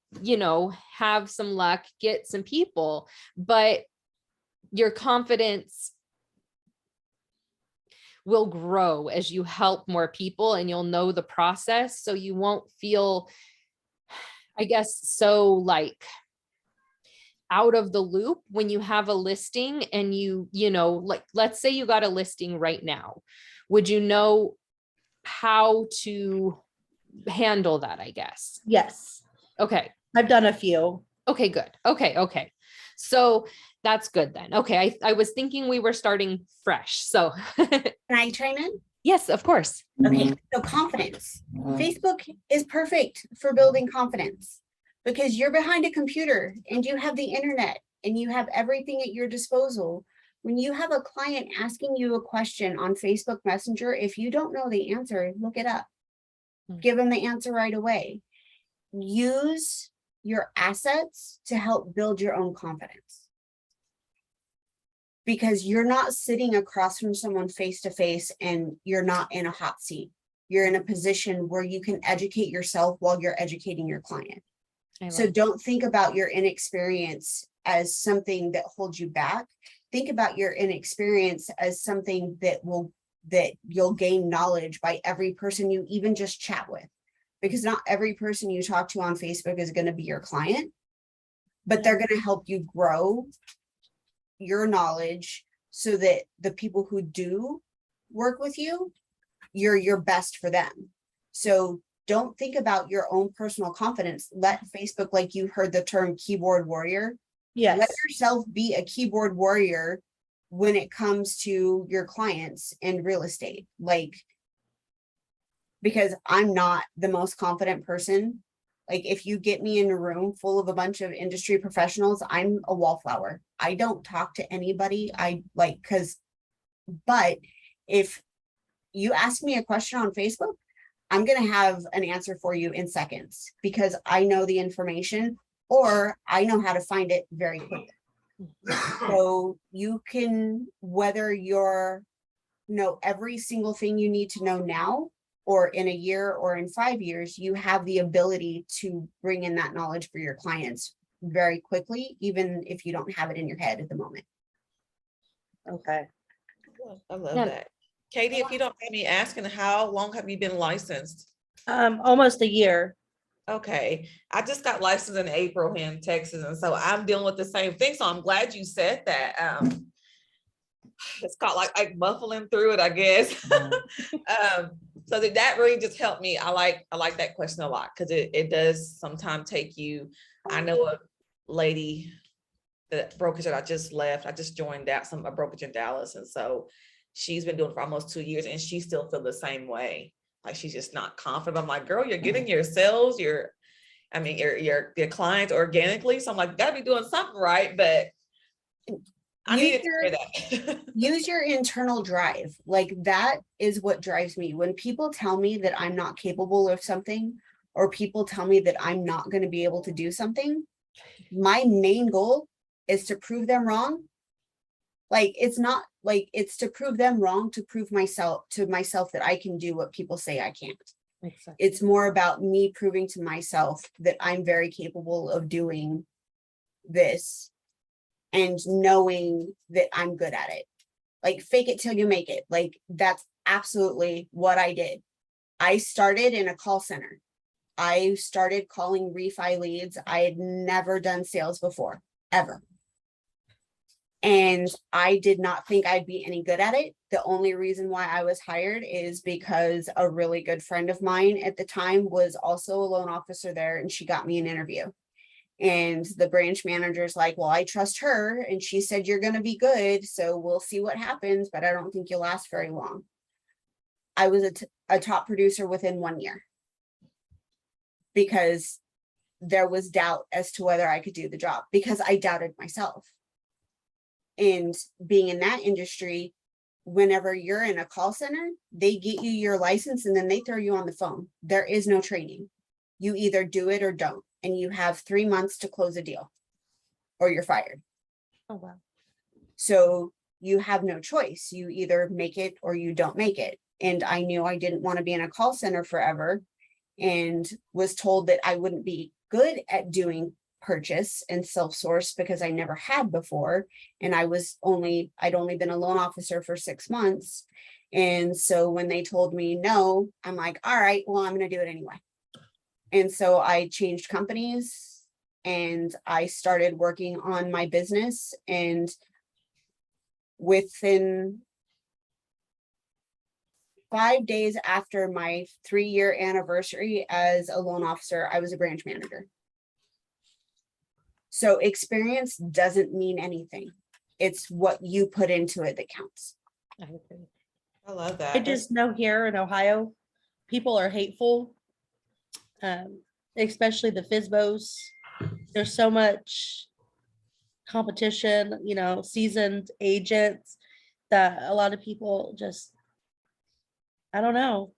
have some luck, get some people, but your confidence will grow as you help more people, and you'll know the process. So you won't feel, I guess, so like out of the loop when you have a listing and like, let's say you got a listing right now. Would you know how to handle that, I guess? Yes, Okay. I've done a few. Okay, good. Okay. So that's good then. Okay. I was thinking we were starting fresh. So Can I chime in? yes, of course. Okay, so confidence. Facebook is perfect for building confidence because you're behind a computer and you have the internet and you have everything at your disposal. When you have a client asking you a question on Facebook Messenger, if you don't know the answer, look it up. Give them the answer right away. Use your assets to help build your own confidence. Because you're not sitting across from someone face to face and you're not in a hot seat. You're in a position where you can educate yourself while you're educating your client. So don't think about your inexperience as something that holds you back. Think about your inexperience as something that you'll gain knowledge by every person you even just chat with. Because not every person you talk to on Facebook is going to be your client, but they're going to help you grow your knowledge so that the people who do work with you, you're your best for them. So don't think about your own personal confidence. Let Facebook, like you heard the term keyboard warrior. Yes. Let yourself be a keyboard warrior when it comes to your clients in real estate. Like, because I'm not the most confident person. Like if you get me in a room full of a bunch of industry professionals, I'm a wallflower. I don't talk to anybody. But if you ask me a question on Facebook, I'm going to have an answer for you in seconds because I know the information or I know how to find it very quickly. So you can, whether you're know every single thing you need to know now, or in a year or in 5 years, you have the ability to bring in that knowledge for your clients very quickly, even if you don't have it in your head at the moment. Okay. I love that. Katie, if you don't mind me asking, how long have you been licensed? Almost a year. Okay, I just got licensed in April here in Texas, and so I'm dealing with the same thing. So I'm glad you said that. It's called like muffling through it, I guess. So that really just helped me. I like that question a lot because it does sometimes take you. I know a lady, the brokerage that I just left. I just joined a brokerage in Dallas, and so she's been doing it for almost 2 years, and she still feels the same way. Like she's just not confident. I'm like, girl, you're getting your sales, your clients organically. So I'm like, gotta be doing something right, but I need to hear that. Use your internal drive. Like that is what drives me. When people tell me that I'm not capable of something, or people tell me that I'm not going to be able to do something, my main goal is to prove them wrong. Like it's to prove them wrong, to prove myself that I can do what people say I can't. Exactly. It's more about me proving to myself that I'm very capable of doing this and knowing that I'm good at it. Like fake it till you make it. Like that's absolutely what I did. I started in a call center. I started calling refi leads. I had never done sales before, ever. And I did not think I'd be any good at it. The only reason why I was hired is because a really good friend of mine at the time was also a loan officer there, and she got me an interview. And the branch manager's like, well, I trust her and she said you're going to be good. So we'll see what happens, but I don't think you'll last very long. I was a top producer within 1 year because there was doubt as to whether I could do the job because I doubted myself. And being in that industry, whenever you're in a call center, they get you your license and then they throw you on the phone. There is no training. You either do it or don't. And you have 3 months to close a deal or you're fired. Oh, wow. So you have no choice. You either make it or you don't make it. And I knew I didn't want to be in a call center forever and was told that I wouldn't be good at doing purchase and self-source because I never had before. And I'd only been a loan officer for 6 months. And so when they told me no, I'm like, all right, well, I'm going to do it anyway. And so I changed companies and I started working on my business. And within 5 days after my 3-year anniversary as a loan officer, I was a branch manager. So experience doesn't mean anything. It's what you put into it that counts. I agree. I love that. I just know here in Ohio, people are hateful, especially the FISBOs. There's so much competition, seasoned agents that a lot of people just, I don't know.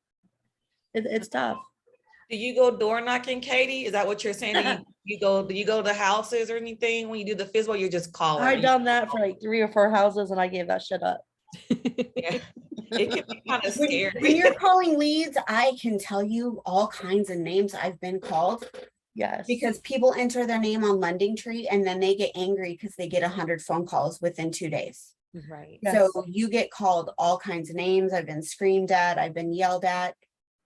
It's tough. Do you go door knocking, Katie? Is that what you're saying? Do you go to houses or anything when you do the FISBO? You're just calling. I done that for like 3 or 4 houses and I gave that shit up. Yeah. It can be kind of When scary. you're calling leads, I can tell you all kinds of names I've been called Yes. because people enter their name on Lending Tree and then they get angry because they get 100 phone calls within 2 days. Right. Yes. So you get called all kinds of names. I've been screamed at, I've been yelled at.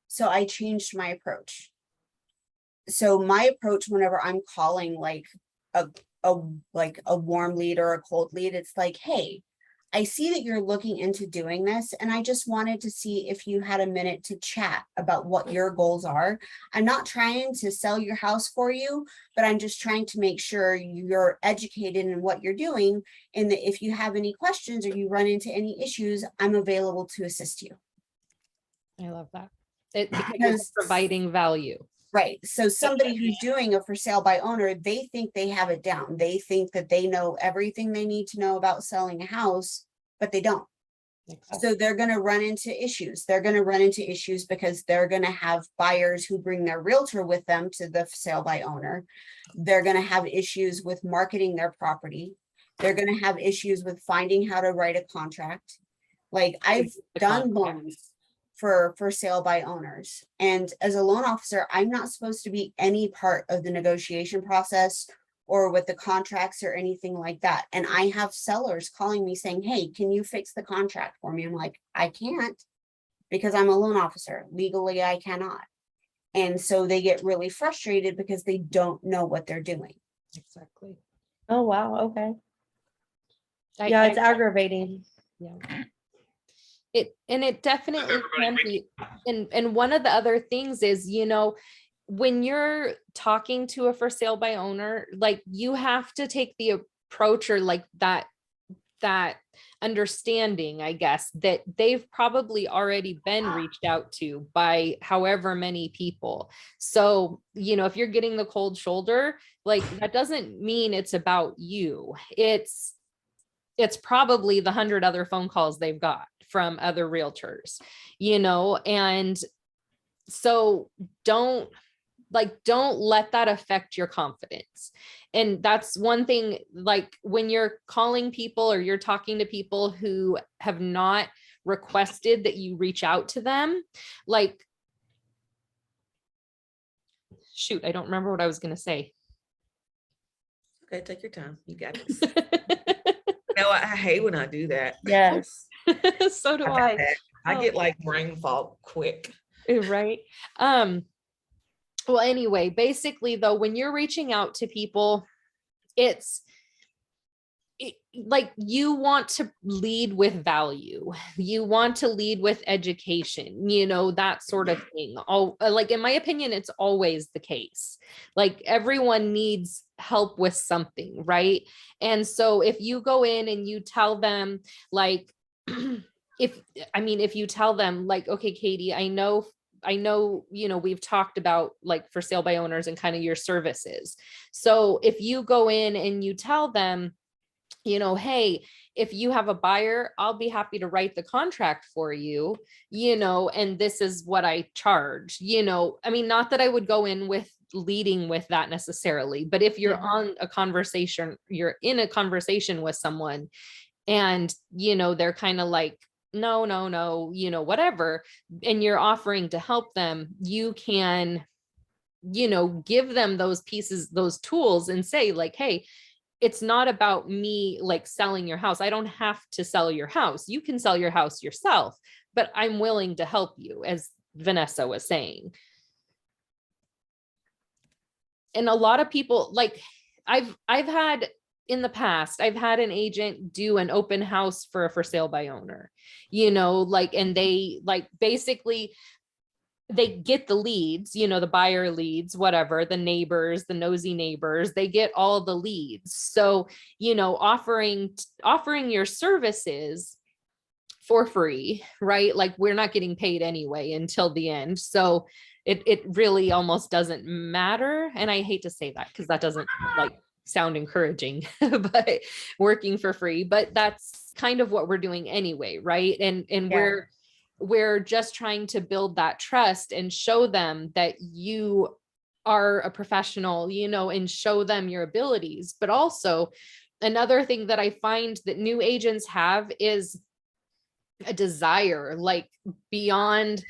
So I changed my approach. So my approach whenever I'm calling like a warm lead or a cold lead, it's like, hey, I see that you're looking into doing this, and I just wanted to see if you had a minute to chat about what your goals are. I'm not trying to sell your house for you, but I'm just trying to make sure you're educated in what you're doing, and that if you have any questions or you run into any issues, I'm available to assist you. I love that. Because Because- it's providing value. Right. So somebody who's doing a for sale by owner, they think they have it down. They think that they know everything they need to know about selling a house, but they don't. So they're going to run into issues. They're going to run into issues because they're going to have buyers who bring their realtor with them to the sale by owner. They're going to have issues with marketing their property. They're going to have issues with finding how to write a contract. Like I've done loans for sale by owners. And as a loan officer, I'm not supposed to be any part of the negotiation process or with the contracts or anything like that. And I have sellers calling me saying, hey, can you fix the contract for me? I'm like, I can't because I'm a loan officer. Legally, I cannot. And so they get really frustrated because they don't know what they're doing. Exactly. Oh, wow. Okay. Yeah, it's aggravating. Yeah. It definitely can be. And one of the other things is, when you're talking to a for sale by owner, like you have to take the approach or like that understanding, I guess, that they've probably already been reached out to by however many people. So, if you're getting the cold shoulder, like that doesn't mean it's about you. It's probably the 100 other phone calls they've got from other realtors, and so don't let that affect your confidence. And that's one thing, like when you're calling people or you're talking to people who have not requested that you reach out to them, like, shoot, I don't remember what I was going to say. Okay, take your time. You got this. No, I hate when I do that. Yes. So do I. I get like brain fog quick. Right. Well, anyway, basically though, when you're reaching out to people, like you want to lead with value, you want to lead with education, that sort of thing. Like in my opinion, it's always the case. Like everyone needs help with something, right? And so if you go in and you tell them like, if you tell them like, okay, Katie, I know, we've talked about like for sale by owners and kind of your services. So if you go in and you tell them, hey, if you have a buyer, I'll be happy to write the contract for you, and this is what I charge, I mean, not that I would go in with leading with that necessarily, but if you're you're in a conversation with someone and, they're kind of like, no, whatever, and you're offering to help them, you can, give them those pieces, those tools and say like, hey, it's not about me like selling your house. I don't have to sell your house. You can sell your house yourself, but I'm willing to help you, as Vanessa was saying. And a lot of people, like I've had in the past, I've had an agent do an open house for a for sale by owner, like, and they like basically they get the leads, the buyer leads, whatever, the neighbors, the nosy neighbors, they get all the leads. So, offering your services for free, right? Like we're not getting paid anyway until the end. So it really almost doesn't matter. And I hate to say that because that doesn't like sound encouraging, but working for free, but that's kind of what we're doing anyway, right? And we're just trying to build that trust and show them that you are a professional, and show them your abilities. But also another thing that I find that new agents have is a desire, like beyond,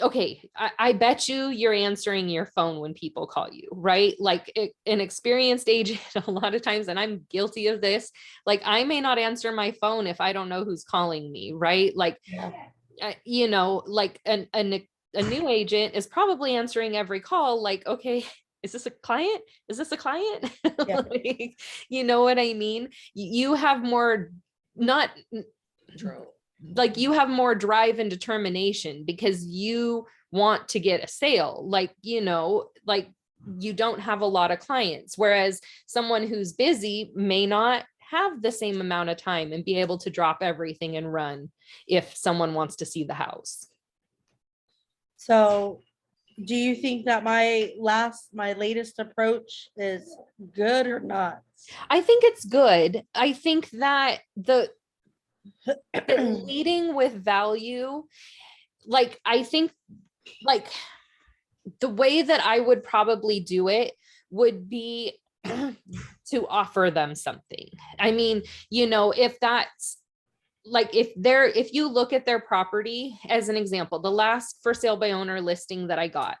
okay, I bet you're answering your phone when people call you, right? Like an experienced agent a lot of times, and I'm guilty of this, like I may not answer my phone if I don't know who's calling me, right? Like, like a new agent is probably answering every call like, okay, is this a client? Is this a client? Yeah. Like, you know what I mean? You have more, not like you have more drive and determination because you want to get a sale, like, like you don't have a lot of clients, whereas someone who's busy may not have the same amount of time and be able to drop everything and run if someone wants to see the house. So do you think that my latest approach is good or not? I think it's good. I think that the leading with value, like, I think like the way that I would probably do it would be to offer them something. I mean, if that's like, if you look at their property as an example, the last for sale by owner listing that I got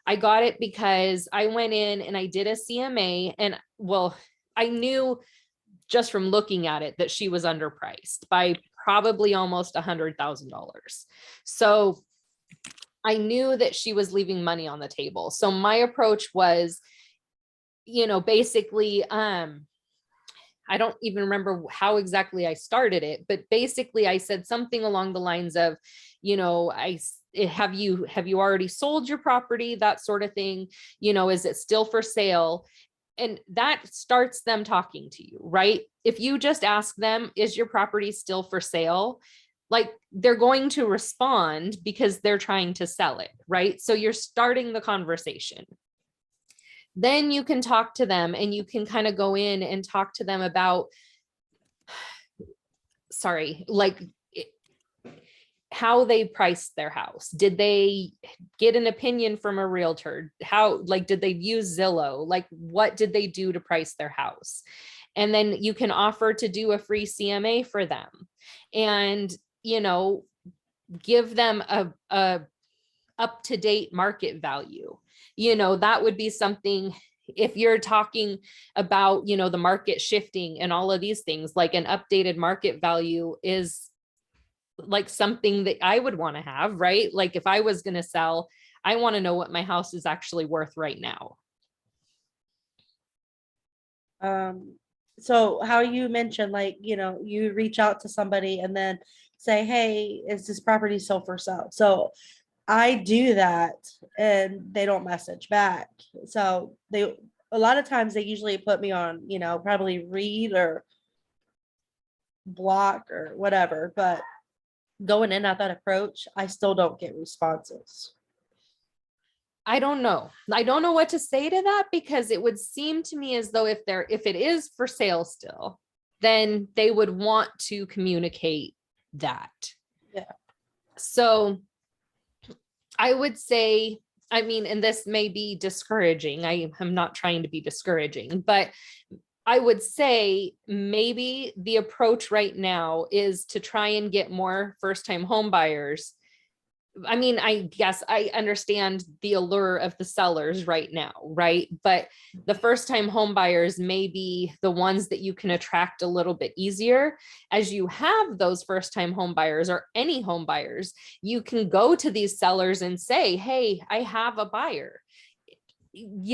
it because I went in and I did a CMA, and well, I knew just from looking at it that she was underpriced by probably almost $100,000. So I knew that she was leaving money on the table. So my approach was, basically, I don't even remember how exactly I started it, but basically I said something along the lines of, have you already sold your property? That sort of thing. Is it still for sale? And that starts them talking to you, right? If you just ask them, is your property still for sale? Like they're going to respond because they're trying to sell it, right? So you're starting the conversation. Then you can talk to them and you can kind of go in and talk to them about, like how they priced their house. Did they get an opinion from a realtor? How, like, did they use Zillow? Like, what did they do to price their house? And then you can offer to do a free CMA for them and, give them a up-to-date market value. That would be something, if you're talking about, the market shifting and all of these things, like an updated market value is like something that I would want to have, right? Like if I was going to sell, I want to know what my house is actually worth right now. So how you mentioned, like, you reach out to somebody and then say, hey, is this property still for sale? So I do that and they don't message back. So a lot of times they usually put me on, probably read or block or whatever, but going in at that approach, I still don't get responses. I don't know. I don't know what to say to that, because it would seem to me as though if it is for sale still, then they would want to communicate that. Yeah. So I would say, I mean, and this may be discouraging. I am not trying to be discouraging, but I would say maybe the approach right now is to try and get more first-time home buyers. I mean, I guess I understand the allure of the sellers right now, right? But the first-time home buyers may be the ones that you can attract a little bit easier. As you have those first-time home buyers or any home buyers, you can go to these sellers and say, hey, I have a buyer.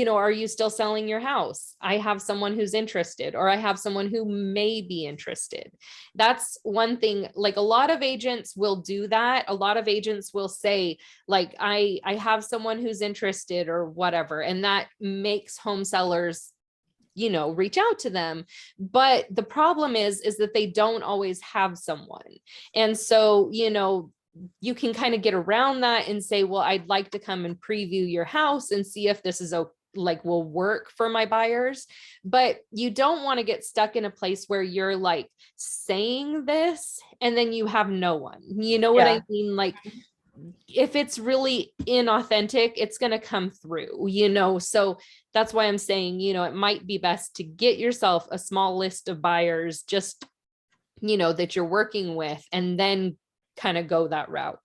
Are you still selling your house? I have someone who's interested, or I have someone who may be interested. That's one thing. Like, a lot of agents will do that. A lot of agents will say, like, I have someone who's interested or whatever. And that makes home sellers, reach out to them. But the problem is that they don't always have someone. And so, you can kind of get around that and say, well, I'd like to come and preview your house and see if this is will work for my buyers. But you don't want to get stuck in a place where you're like saying this and then you have no one. You know what I mean? Like, if it's really inauthentic, it's going to come through, so that's why I'm saying, it might be best to get yourself a small list of buyers, just, that you're working with, and then kind of go that route.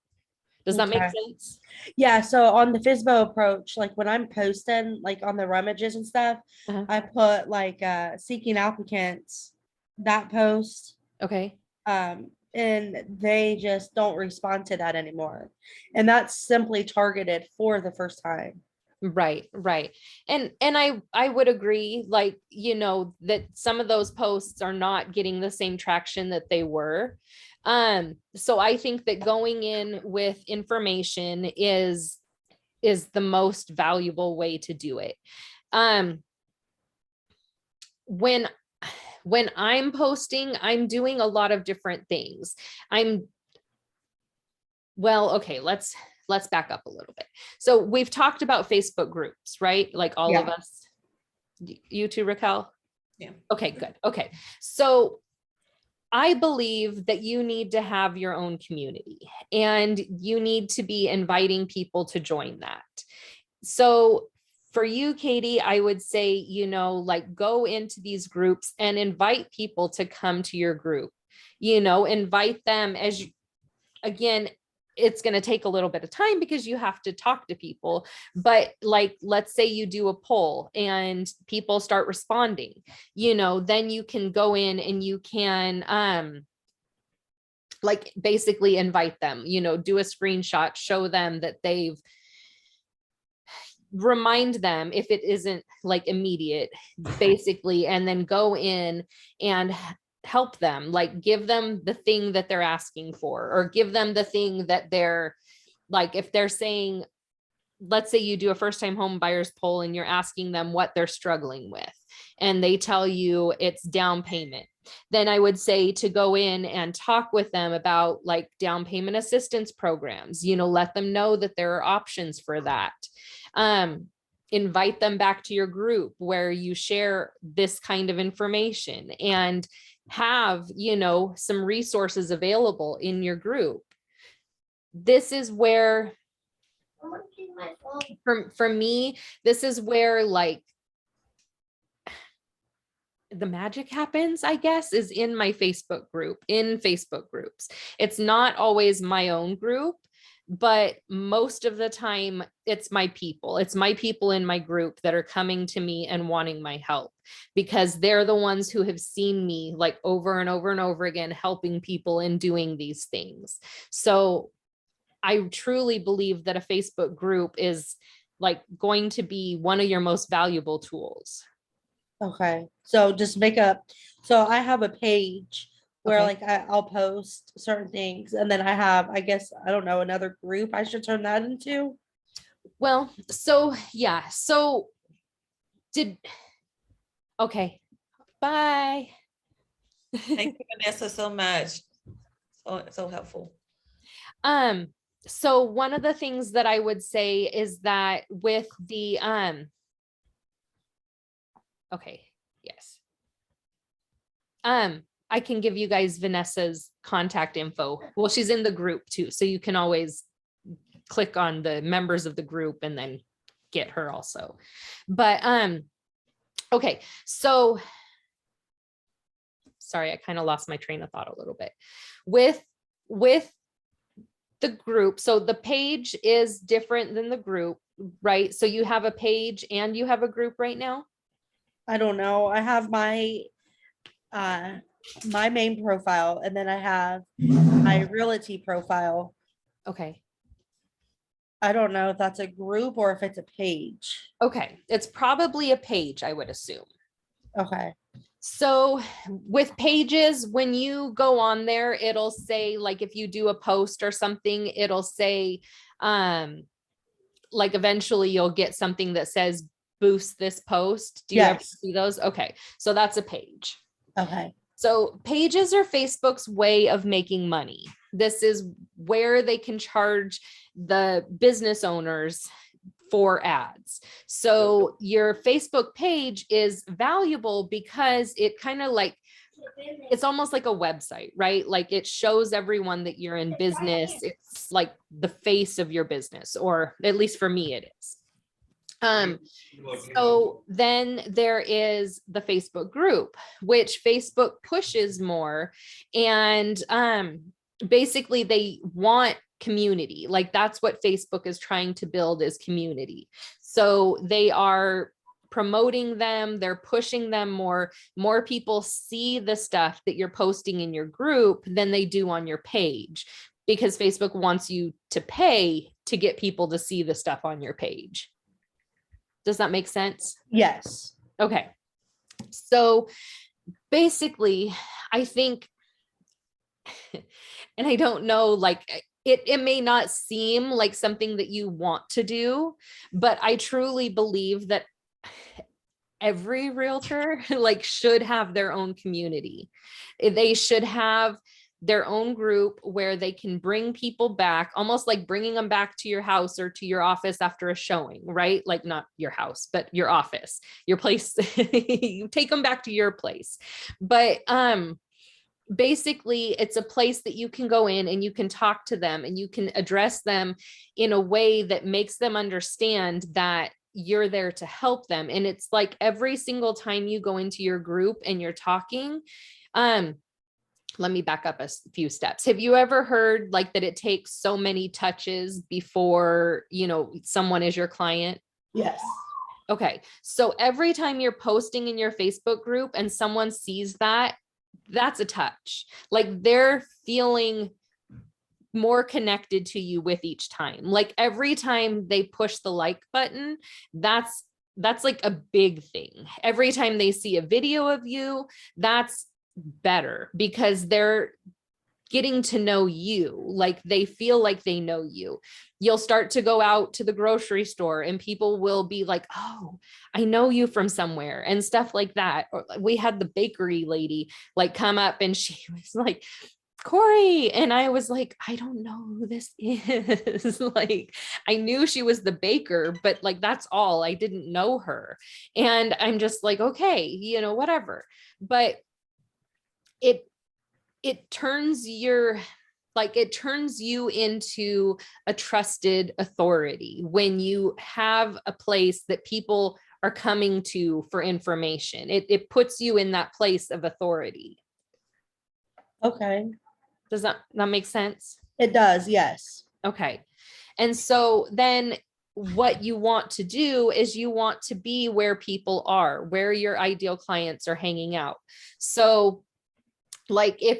Does that make sense? Yeah. So on the FISBO approach, like when I'm posting, like on the rummages and stuff, I put like seeking applicants, that post. Okay. And they just don't respond to that anymore. And that's simply targeted for the first time. Right. And I would agree, like, that some of those posts are not getting the same traction that they were. So I think that going in with information is the most valuable way to do it. When I'm posting, I'm doing a lot of different things. Okay, let's back up a little bit. So we've talked about Facebook groups, right? Like all of us, you too, Raquel? Yeah. Okay, good. Okay. So I believe that you need to have your own community, and you need to be inviting people to join that. So for you, Katie, I would say, like, go into these groups and invite people to come to your group, invite them again, it's going to take a little bit of time because you have to talk to people. But like, let's say you do a poll and people start responding, then you can go in and you can, like, basically invite them, do a screenshot, show them that remind them if it isn't like immediate, basically, and then go in and help them, like give them the thing that they're asking for, or give them the thing that they're like, if they're saying, let's say you do a first time home buyers poll and you're asking them what they're struggling with, and they tell you it's down payment, then I would say to go in and talk with them about like down payment assistance programs, let them know that there are options for that. Invite them back to your group where you share this kind of information, and have, some resources available in your group. This is where, for me, this is where like the magic happens, I guess, is in my Facebook group, in Facebook groups. It's not always my own group, but most of the time it's my people. It's my people in my group that are coming to me and wanting my help, because they're the ones who have seen me like over and over and over again, helping people in doing these things. So I truly believe that a Facebook group is like going to be one of your most valuable tools. Okay. So just make a So I have a page where Okay. like I'll post certain things, and then I have, I guess, I don't know, another group I should turn that into. Well, so yeah, so okay, bye. Thank you, Vanessa, so much. So helpful. Um, so one of the things that I would say is that with the, okay, yes. I can give you guys Vanessa's contact info. Well, she's in the group too, so you can always click on the members of the group and then get her also. But, okay, so sorry, I kind of lost my train of thought a little bit. With the group, so the page is different than the group, right? So you have a page and you have a group right now? I don't know. I have uh my main profile, and then I have my realty profile. Okay. I don't know if that's a group or if it's a page. Okay, it's probably a page, I would assume. Okay. So with pages, when you go on there, it'll say, like, if you do a post or something, it'll say, like eventually you'll get something that says boost this post. Do you ever Yes. see those? Okay, so that's a page. Okay. So pages are Facebook's way of making money. This is where they can charge the business owners for ads. So your Facebook page is valuable because it kind of like, it's almost like a website, right? Like it shows everyone that you're in business. It's like the face of your business, or at least for me it is. So then there is the Facebook group, which Facebook pushes more. And basically they want community. Like that's what Facebook is trying to build, is community. So they are promoting them, they're pushing them more people see the stuff that you're posting in your group than they do on your page, because Facebook wants you to pay to get people to see the stuff on your page. Does that make sense? Yes. Okay. So basically, I think, and I don't know, like it may not seem like something that you want to do, but I truly believe that every realtor like should have their own community. They should have their own group where they can bring people back, almost like bringing them back to your house or to your office after a showing, right? Like not your house, but your office, your place. You take them back to your place. But basically it's a place that you can go in and you can talk to them and you can address them in a way that makes them understand that you're there to help them. And it's like every single time you go into your group and you're talking, let me back up a few steps. Have you ever heard like that it takes so many touches before, you know, someone is your client? Yes. Okay. So every time you're posting in your Facebook group and someone sees that, that's a touch. Like they're feeling more connected to you with each time. Like every time they push the like button, that's like a big thing. Every time they see a video of you, that's better because they're getting to know you. Like they feel like they know you. You'll start to go out to the grocery store and people will be like, oh, I know you from somewhere and stuff like that. Or we had the bakery lady like come up and she was like, Corey. And I was like, I don't know who this is. Like, I knew she was the baker, but like, that's all. I didn't know her. And I'm just like, okay, you know, whatever. But it turns your, like, it turns you into a trusted authority when you have a place that people are coming to for information. It puts you in that place of authority. Okay. Does that make sense? It does. Yes. Okay. And so then what you want to do is you want to be where people are, where your ideal clients are hanging out. So like if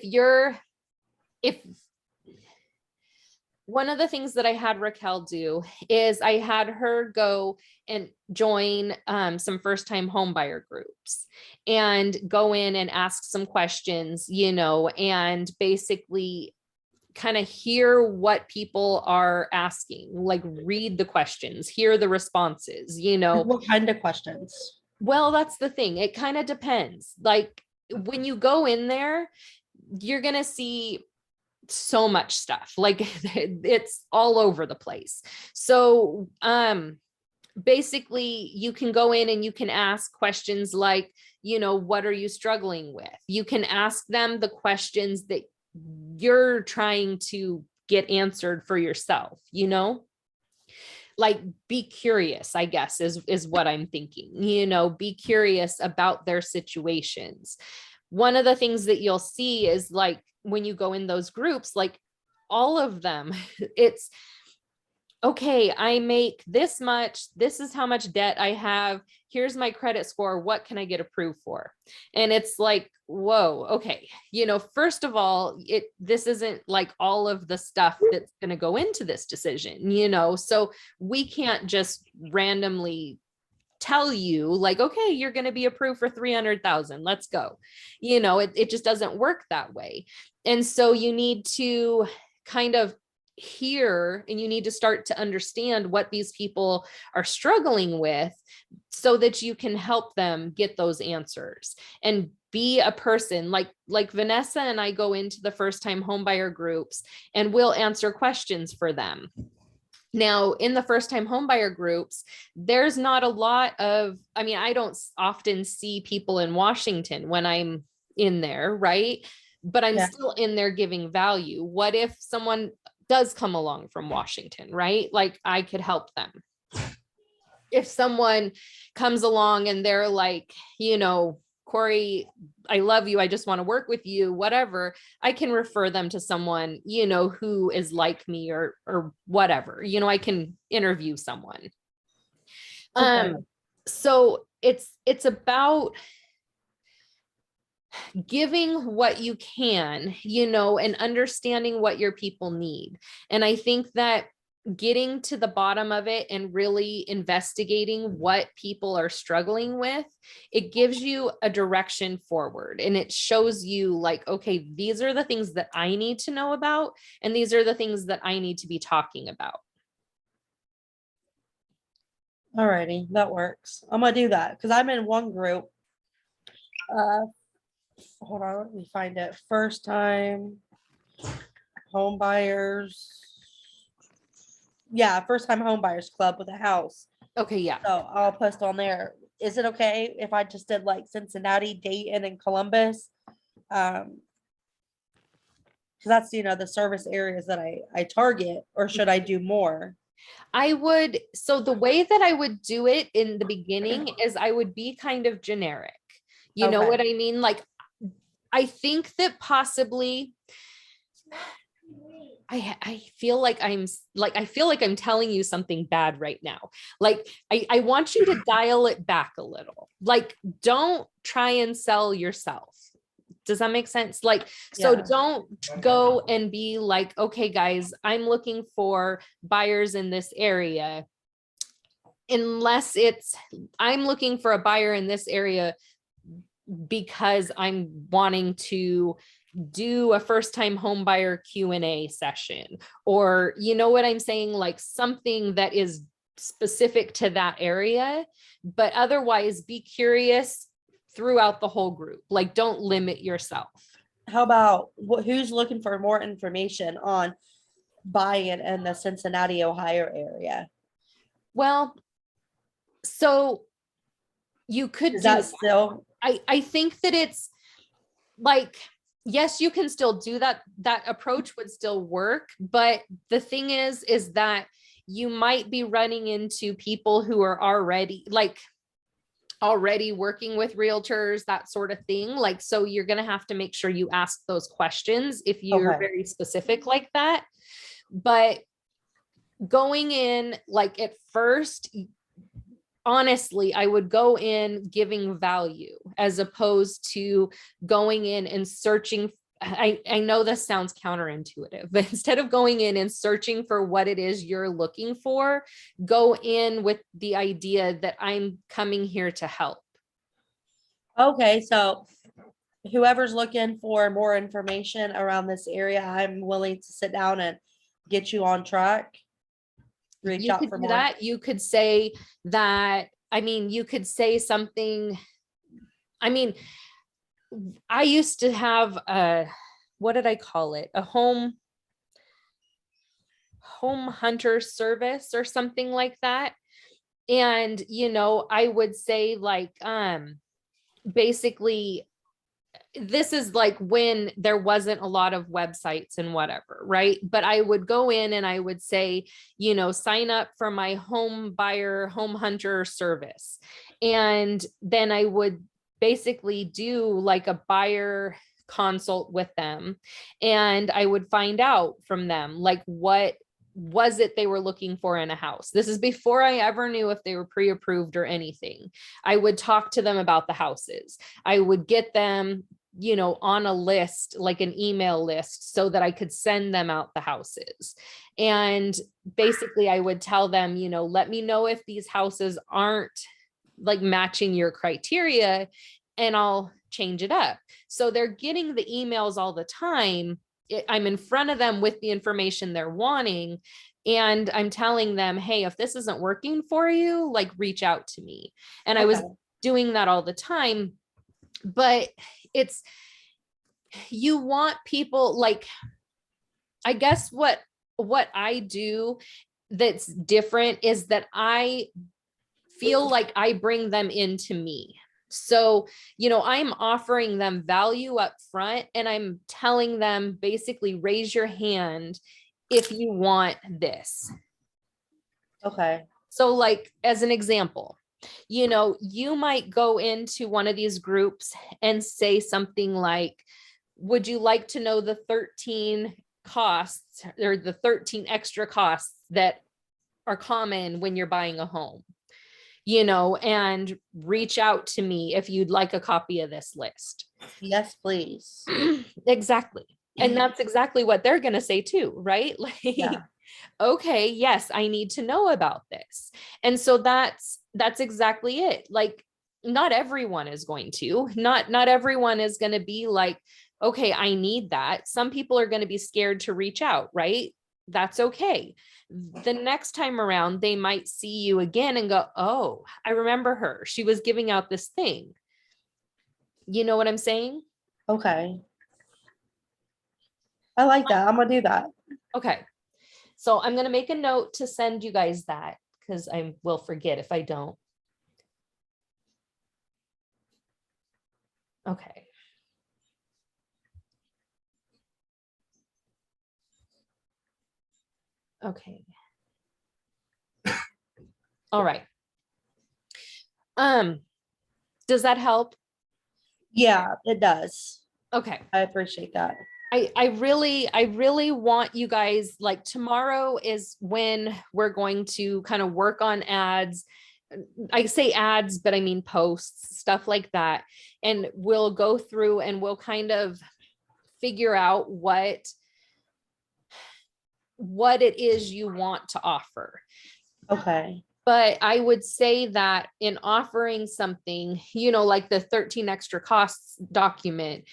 one of the things that I had Raquel do is I had her go and join some first-time homebuyer groups and go in and ask some questions, and basically kind of hear what people are asking, like read the questions, hear the responses, What kind of questions? Well, that's the thing. It kind of depends. Like when you go in there, you're going to see so much stuff. Like it's all over the place. So, basically you can go in and you can ask questions like, what are you struggling with? You can ask them the questions that you're trying to get answered for yourself, like be curious, I guess is what I'm thinking, be curious about their situations. One of the things that you'll see is like when you go in those groups, like all of them, it's okay, I make this much, this is how much debt I have, here's my credit score, what can I get approved for? And it's like, whoa, okay, first of all, this isn't like all of the stuff that's going to go into this decision, so we can't just randomly tell you like, okay, you're going to be approved for 300,000, let's go. It just doesn't work that way. And so you need to kind of hear and you need to start to understand what these people are struggling with so that you can help them get those answers and be a person like Vanessa and I go into the first time homebuyer groups and we'll answer questions for them. Now, in the first time homebuyer groups, there's not a lot of, I don't often see people in Washington when I'm in there, right? But I'm still in there giving value. What if someone does come along from Washington, right? Like I could help them. If someone comes along and they're like, Corey, I love you, I just want to work with you, whatever, I can refer them to someone, who is like me or whatever, I can interview someone. Okay. So it's about giving what you can, and understanding what your people need. And I think that getting to the bottom of it and really investigating what people are struggling with, it gives you a direction forward and it shows you like, okay, these are the things that I need to know about, and these are the things that I need to be talking about. Alrighty, that works. I'm gonna do that because I'm in one group. Hold on, let me find it. First time home buyers. Yeah, first time home buyers club with a house. Okay, yeah. So I'll post on there. Is it okay if I just did like Cincinnati, Dayton, and Columbus? Because that's the service areas that I target, or should I do more? So the way that I would do it in the beginning is I would be kind of generic. You know Okay. what I mean? Like, I think that possibly I feel like I'm telling you something bad right now. Like, I want you to dial it back a little. Like, don't try and sell yourself. Does that make sense? Like, so don't go and be like, okay, guys, I'm looking for buyers in this area. Unless I'm looking for a buyer in this area because I'm wanting to do a first time home buyer Q&A session, or you know what I'm saying? Like something that is specific to that area, but otherwise be curious throughout the whole group. Like, don't limit yourself. How about who's looking for more information on buying in the Cincinnati, Ohio area? Well, so you could Is that still? I think that it's like, yes, you can still do that. That approach would still work. But the thing is that you might be running into people who are already working with realtors, that sort of thing. Like, so you're going to have to make sure you ask those questions if you're very specific like that. But going in, like at first, honestly, I would go in giving value as opposed to going in and searching I know this sounds counterintuitive, but instead of going in and searching for what it is you're looking for, go in with the idea that I'm coming here to help. Okay, so whoever's looking for more information around this area, I'm willing to sit down and get you on track. Reach You out could for do more. that. You could say that, I mean, you could say something. I mean, I used to have a, what did I call it? A home hunter service or something like that. And, you know, I would say like, basically, this is like when there wasn't a lot of websites and whatever, right? But I would go in and I would say, you know, sign up for my home buyer, home hunter service. And then I would basically do like a buyer consult with them. And I would find out from them, like, what was it they were looking for in a house. This is before I ever knew if they were pre-approved or anything. I would talk to them about the houses. I would get them, you know, on a list, like an email list, so that I could send them out the houses. And basically I would tell them, you know, let me know if these houses aren't like matching your criteria and I'll change it up. So they're getting the emails all the time. I'm in front of them with the information they're wanting. And I'm telling them, hey, if this isn't working for you, like reach out to me. And I was Okay. doing that all the time. But it's, you want people, like, I guess what I do that's different is that I feel like I bring them into me. So, you know, I'm offering them value up front and I'm telling them basically raise your hand if you want this. Okay. So like, as an example, you know, you might go into one of these groups and say something like, would you like to know the 13 costs or the 13 extra costs that are common when you're buying a home? You know, and reach out to me if you'd like a copy of this list. Yes, please. Exactly. And that's exactly what they're going to say too, right? Like, Yeah. okay, yes, I need to know about this. And so that's exactly it. Like, not everyone is going to, not everyone is going to be like, okay, I need that. Some people are going to be scared to reach out, right? That's okay. The next time around, they might see you again and go, oh, I remember her. She was giving out this thing. You know what I'm saying? Okay. I like that. I'm gonna do that. Okay. So I'm going to make a note to send you guys that because I will forget if I don't. Okay. Okay. All right. Does that help? Yeah, it does. Okay. I appreciate that. I really want you guys, like, tomorrow is when we're going to kind of work on ads. I say ads, but I mean posts, stuff like that. And we'll go through and we'll kind of figure out what it is you want to offer. Okay. But I would say that in offering something, you know, like the 13 extra costs document,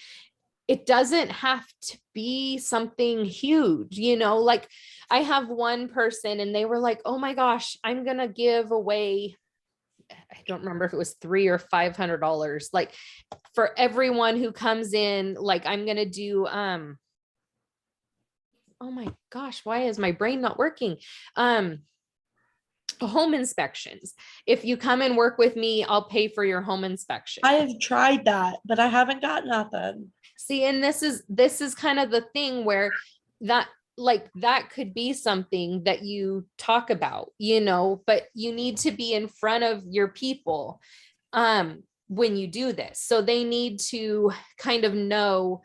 it doesn't have to be something huge, you know, like I have one person and they were like, oh my gosh, I'm going to give away, I don't remember if it was $300 or $500, like for everyone who comes in, like I'm going to do, oh my gosh, why is my brain not working? Home inspections. If you come and work with me, I'll pay for your home inspection. I have tried that, but I haven't got nothing. See, and this is kind of the thing where that, like, that could be something that you talk about, you know, but you need to be in front of your people when you do this. So they need to kind of know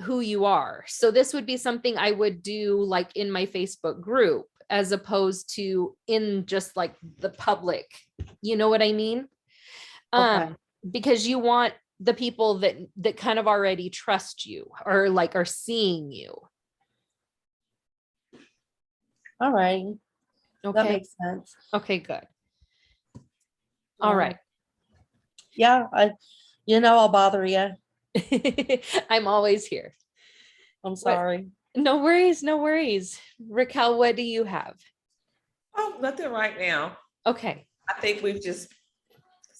who you are. So this would be something I would do like in my Facebook group, as opposed to in just like the public, you know what I mean? Okay. Because you want the people that kind of already trust you or like are seeing you. All right. That Okay. makes sense. Okay, good. All right. Yeah, I'll bother you. I'm always here. I'm sorry. No worries, no worries. Raquel, what do you have? Oh, nothing right now. Okay. I think we've just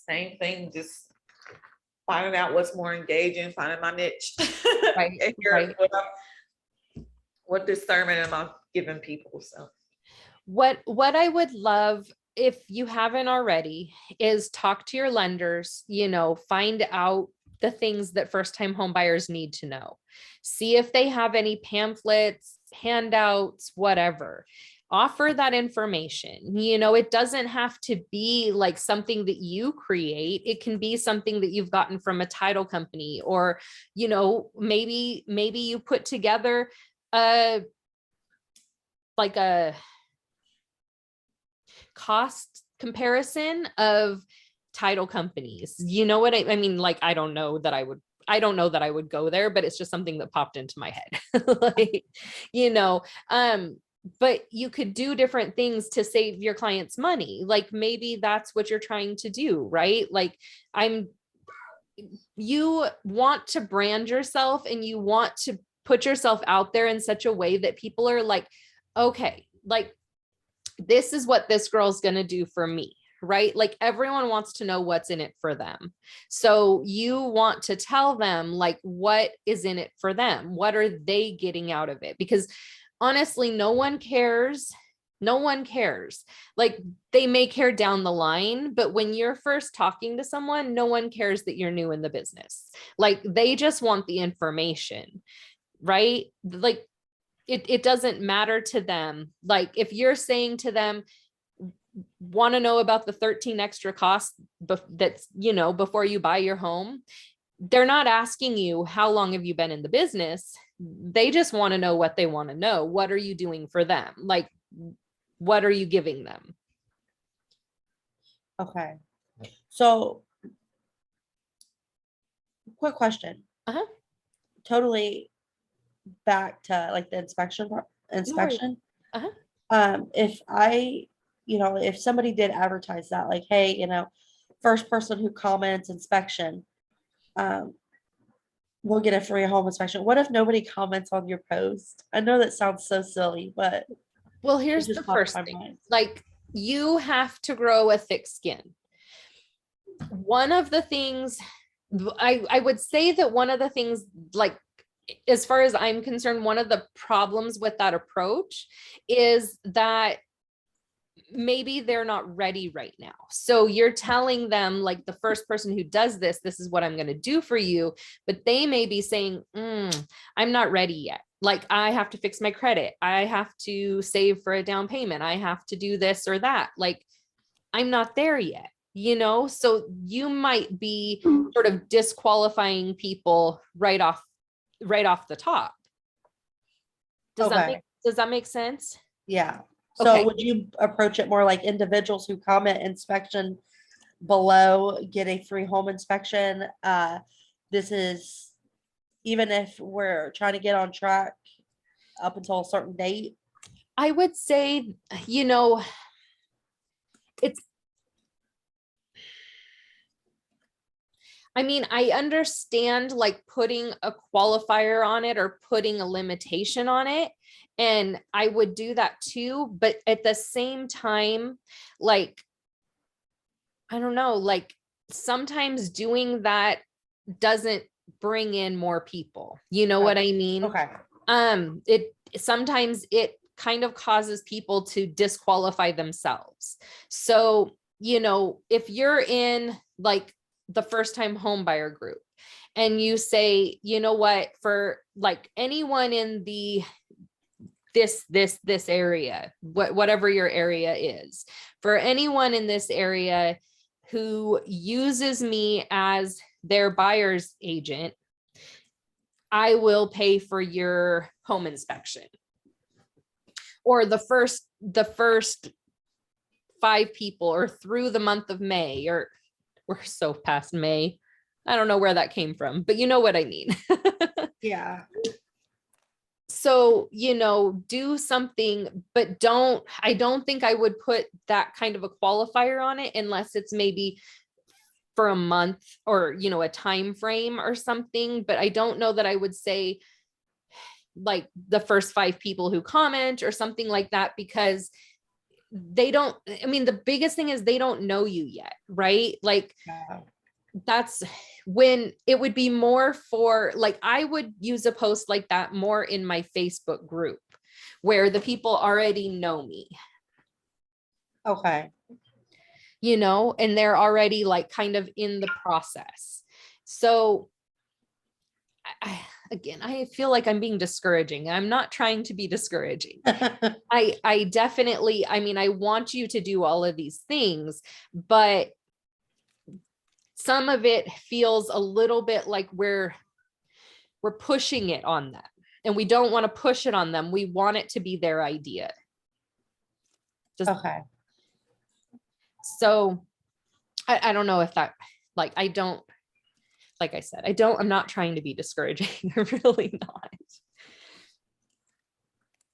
same thing, just finding out what's more engaging, finding my niche. Right, And right. What discernment am I giving people? So What I would love, if you haven't already, is talk to your lenders, find out the things that first-time home buyers need to know. See if they have any pamphlets, handouts, whatever. Offer that information. It doesn't have to be like something that you create. It can be something that you've gotten from a title company, or, maybe you put together like a cost comparison of title companies. You know what I mean? Like, I don't know that I would go there, but it's just something that popped into my head. Like, but you could do different things to save your clients money. Like, maybe that's what you're trying to do, right? Like, you want to brand yourself and you want to put yourself out there in such a way that people are like, okay, like, this is what this girl's going to do for me, right? Like, everyone wants to know what's in it for them. So you want to tell them, like, what is in it for them? What are they getting out of it? Because honestly, no one cares. No one cares. Like, they may care down the line, but when you're first talking to someone, no one cares that you're new in the business. Like, they just want the information, right? Like, it doesn't matter to them. Like, if you're saying to them, want to know about the 13 extra costs that's, before you buy your home, they're not asking you, how long have you been in the business? They just want to know what they want to know. What are you doing for them? Like, what are you giving them? Okay. So, quick question. Uh-huh. Totally back to like the inspection. Uh-huh. If somebody did advertise that, like, hey, first person who comments inspection, we'll get a free home inspection. What if nobody comments on your post? I know that sounds so silly, but Well, here's the first thing. Like, you have to grow a thick skin. One of the things I would say that one of the things, like, as far as I'm concerned, one of the problems with that approach is that maybe they're not ready right now. So you're telling them, like, the first person who does this is what I'm going to do for you. But they may be saying, I'm not ready yet. Like, I have to fix my credit. I have to save for a down payment. I have to do this or that. Like, I'm not there yet, so you might be sort of disqualifying people right off the top. Does that make sense? Yeah. So Okay. would you approach it more like individuals who comment inspection below get a free home inspection? This is even if we're trying to get on track up until a certain date. I would say, I understand, like, putting a qualifier on it or putting a limitation on it. And I would do that too. But at the same time, like, I don't know, like, sometimes doing that doesn't bring in more people. You know what I mean? Okay. Sometimes it kind of causes people to disqualify themselves. So, if you're in, like, the first time home buyer group and you say, you know what, for, like, anyone in this area, whatever your area is, for anyone in this area who uses me as their buyer's agent, I will pay for your home inspection. Or the first 5 people, or through the month of May, or we're so past May. I don't know where that came from, but you know what I mean. Yeah. So, do something, but I don't think I would put that kind of a qualifier on it unless it's maybe for a month or, a time frame or something. But I don't know that I would say like the first 5 people who comment or something like that, because the biggest thing is they don't know you yet, right? Like Yeah. that's when it would be more for, like, I would use a post like that more in my Facebook group where the people already know me, Okay. and they're already like kind of in the process. So again, I feel like I'm being discouraging. I'm not trying to be discouraging. I definitely, I want you to do all of these things, but some of it feels a little bit like we're pushing it on them, and we don't want to push it on them. We want it to be their idea. Okay. So I don't know if that, like, I don't, like I said, I'm not trying to be discouraging. I'm really not.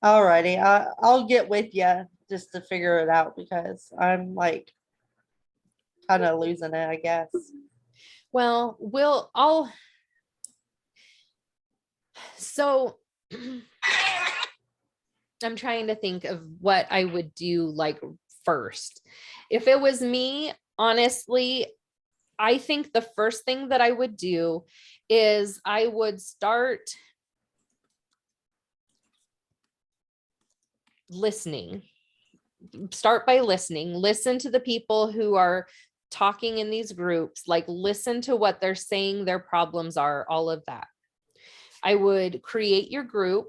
Alrighty. I'll get with you just to figure it out because I'm like kind of losing it, I guess. Well, so I'm trying to think of what I would do like first. If it was me, honestly, I think the first thing that I would do is I would start listening. Start by listening. Listen to the people who are talking in these groups, like listen to what they're saying, their problems are, all of that. I would create your group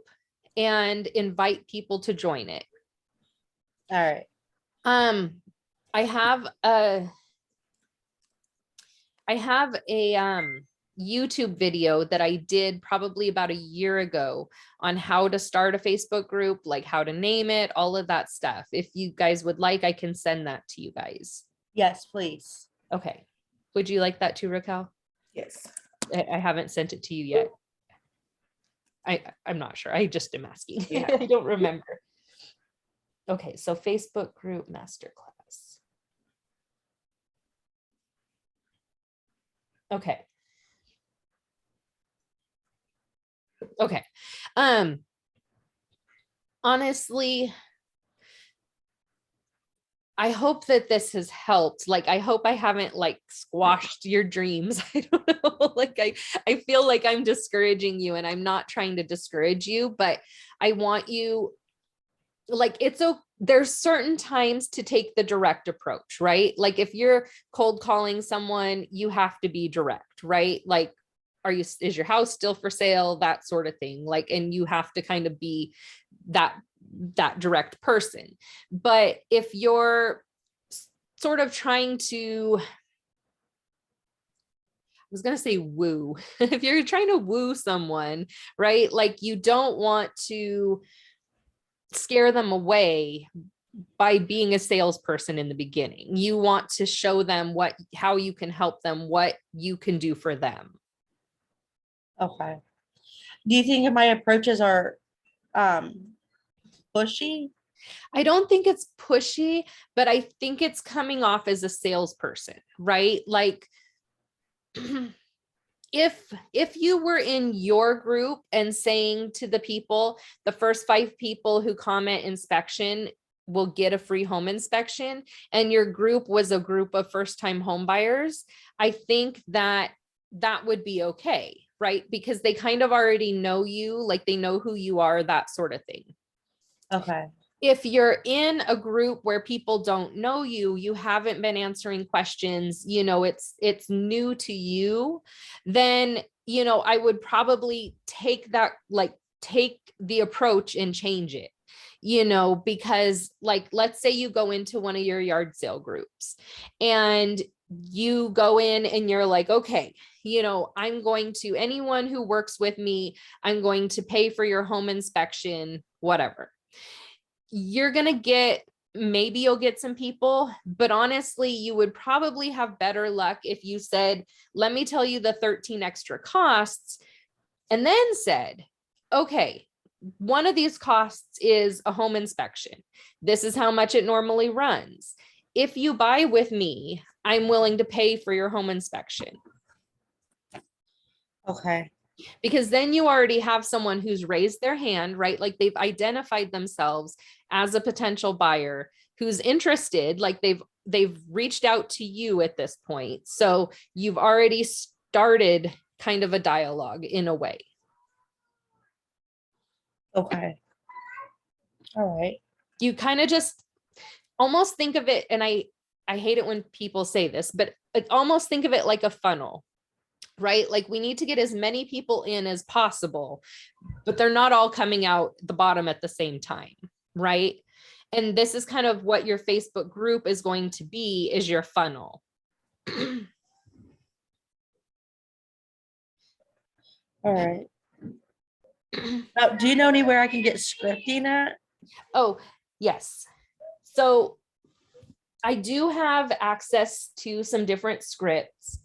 and invite people to join it. All right. I have a YouTube video that I did probably about a year ago on how to start a Facebook group, like how to name it, all of that stuff. If you guys would like, I can send that to you guys. Yes, please. Okay. Would you like that too, Raquel? Yes. I haven't sent it to you yet. I'm not sure. I just am asking. Yeah. I don't remember. Okay, so Facebook group masterclass. Okay. Okay. Honestly, I hope that this has helped. Like, I hope I haven't like squashed your dreams. I don't know. Like, I feel like I'm discouraging you, and I'm not trying to discourage you, but I want you, like, there's certain times to take the direct approach, right? Like if you're cold calling someone, you have to be direct, right? Like, is your house still for sale? That sort of thing. Like, and you have to kind of be that direct person. But if you're sort of trying to, I was going to say woo, if you're trying to woo someone, right? Like you don't want to scare them away by being a salesperson in the beginning. You want to show them how you can help them, what you can do for them. Okay. Do you think my approaches are pushy? I don't think it's pushy, but I think it's coming off as a salesperson, right? Like if you were in your group and saying to the people, the first 5 people who comment inspection will get a free home inspection, and your group was a group of first-time home buyers, I think that would be okay, right? Because they kind of already know you, like they know who you are, that sort of thing. Okay. If you're in a group where people don't know you, you haven't been answering questions, it's new to you, then, I would probably take the approach and change it, because like, let's say you go into one of your yard sale groups and you go in and you're like, okay, I'm going to, anyone who works with me, I'm going to pay for your home inspection, whatever. You're going to get maybe you'll get some people, but honestly, you would probably have better luck if you said, let me tell you the 13 extra costs, and then said, okay, one of these costs is a home inspection. This is how much it normally runs. If you buy with me, I'm willing to pay for your home inspection. Okay. Because then you already have someone who's raised their hand, right? Like they've identified themselves as a potential buyer who's interested, like they've reached out to you at this point. So you've already started kind of a dialogue in a way. Okay. All right. You kind of just almost think of it, and I hate it when people say this, but almost think of it like a funnel, right? Like we need to get as many people in as possible, but they're not all coming out the bottom at the same time, right? And this is kind of what your Facebook group is going to be, is your funnel. All right. Do you know anywhere I can get scripting at? Oh, yes. So I do have access to some different scripts.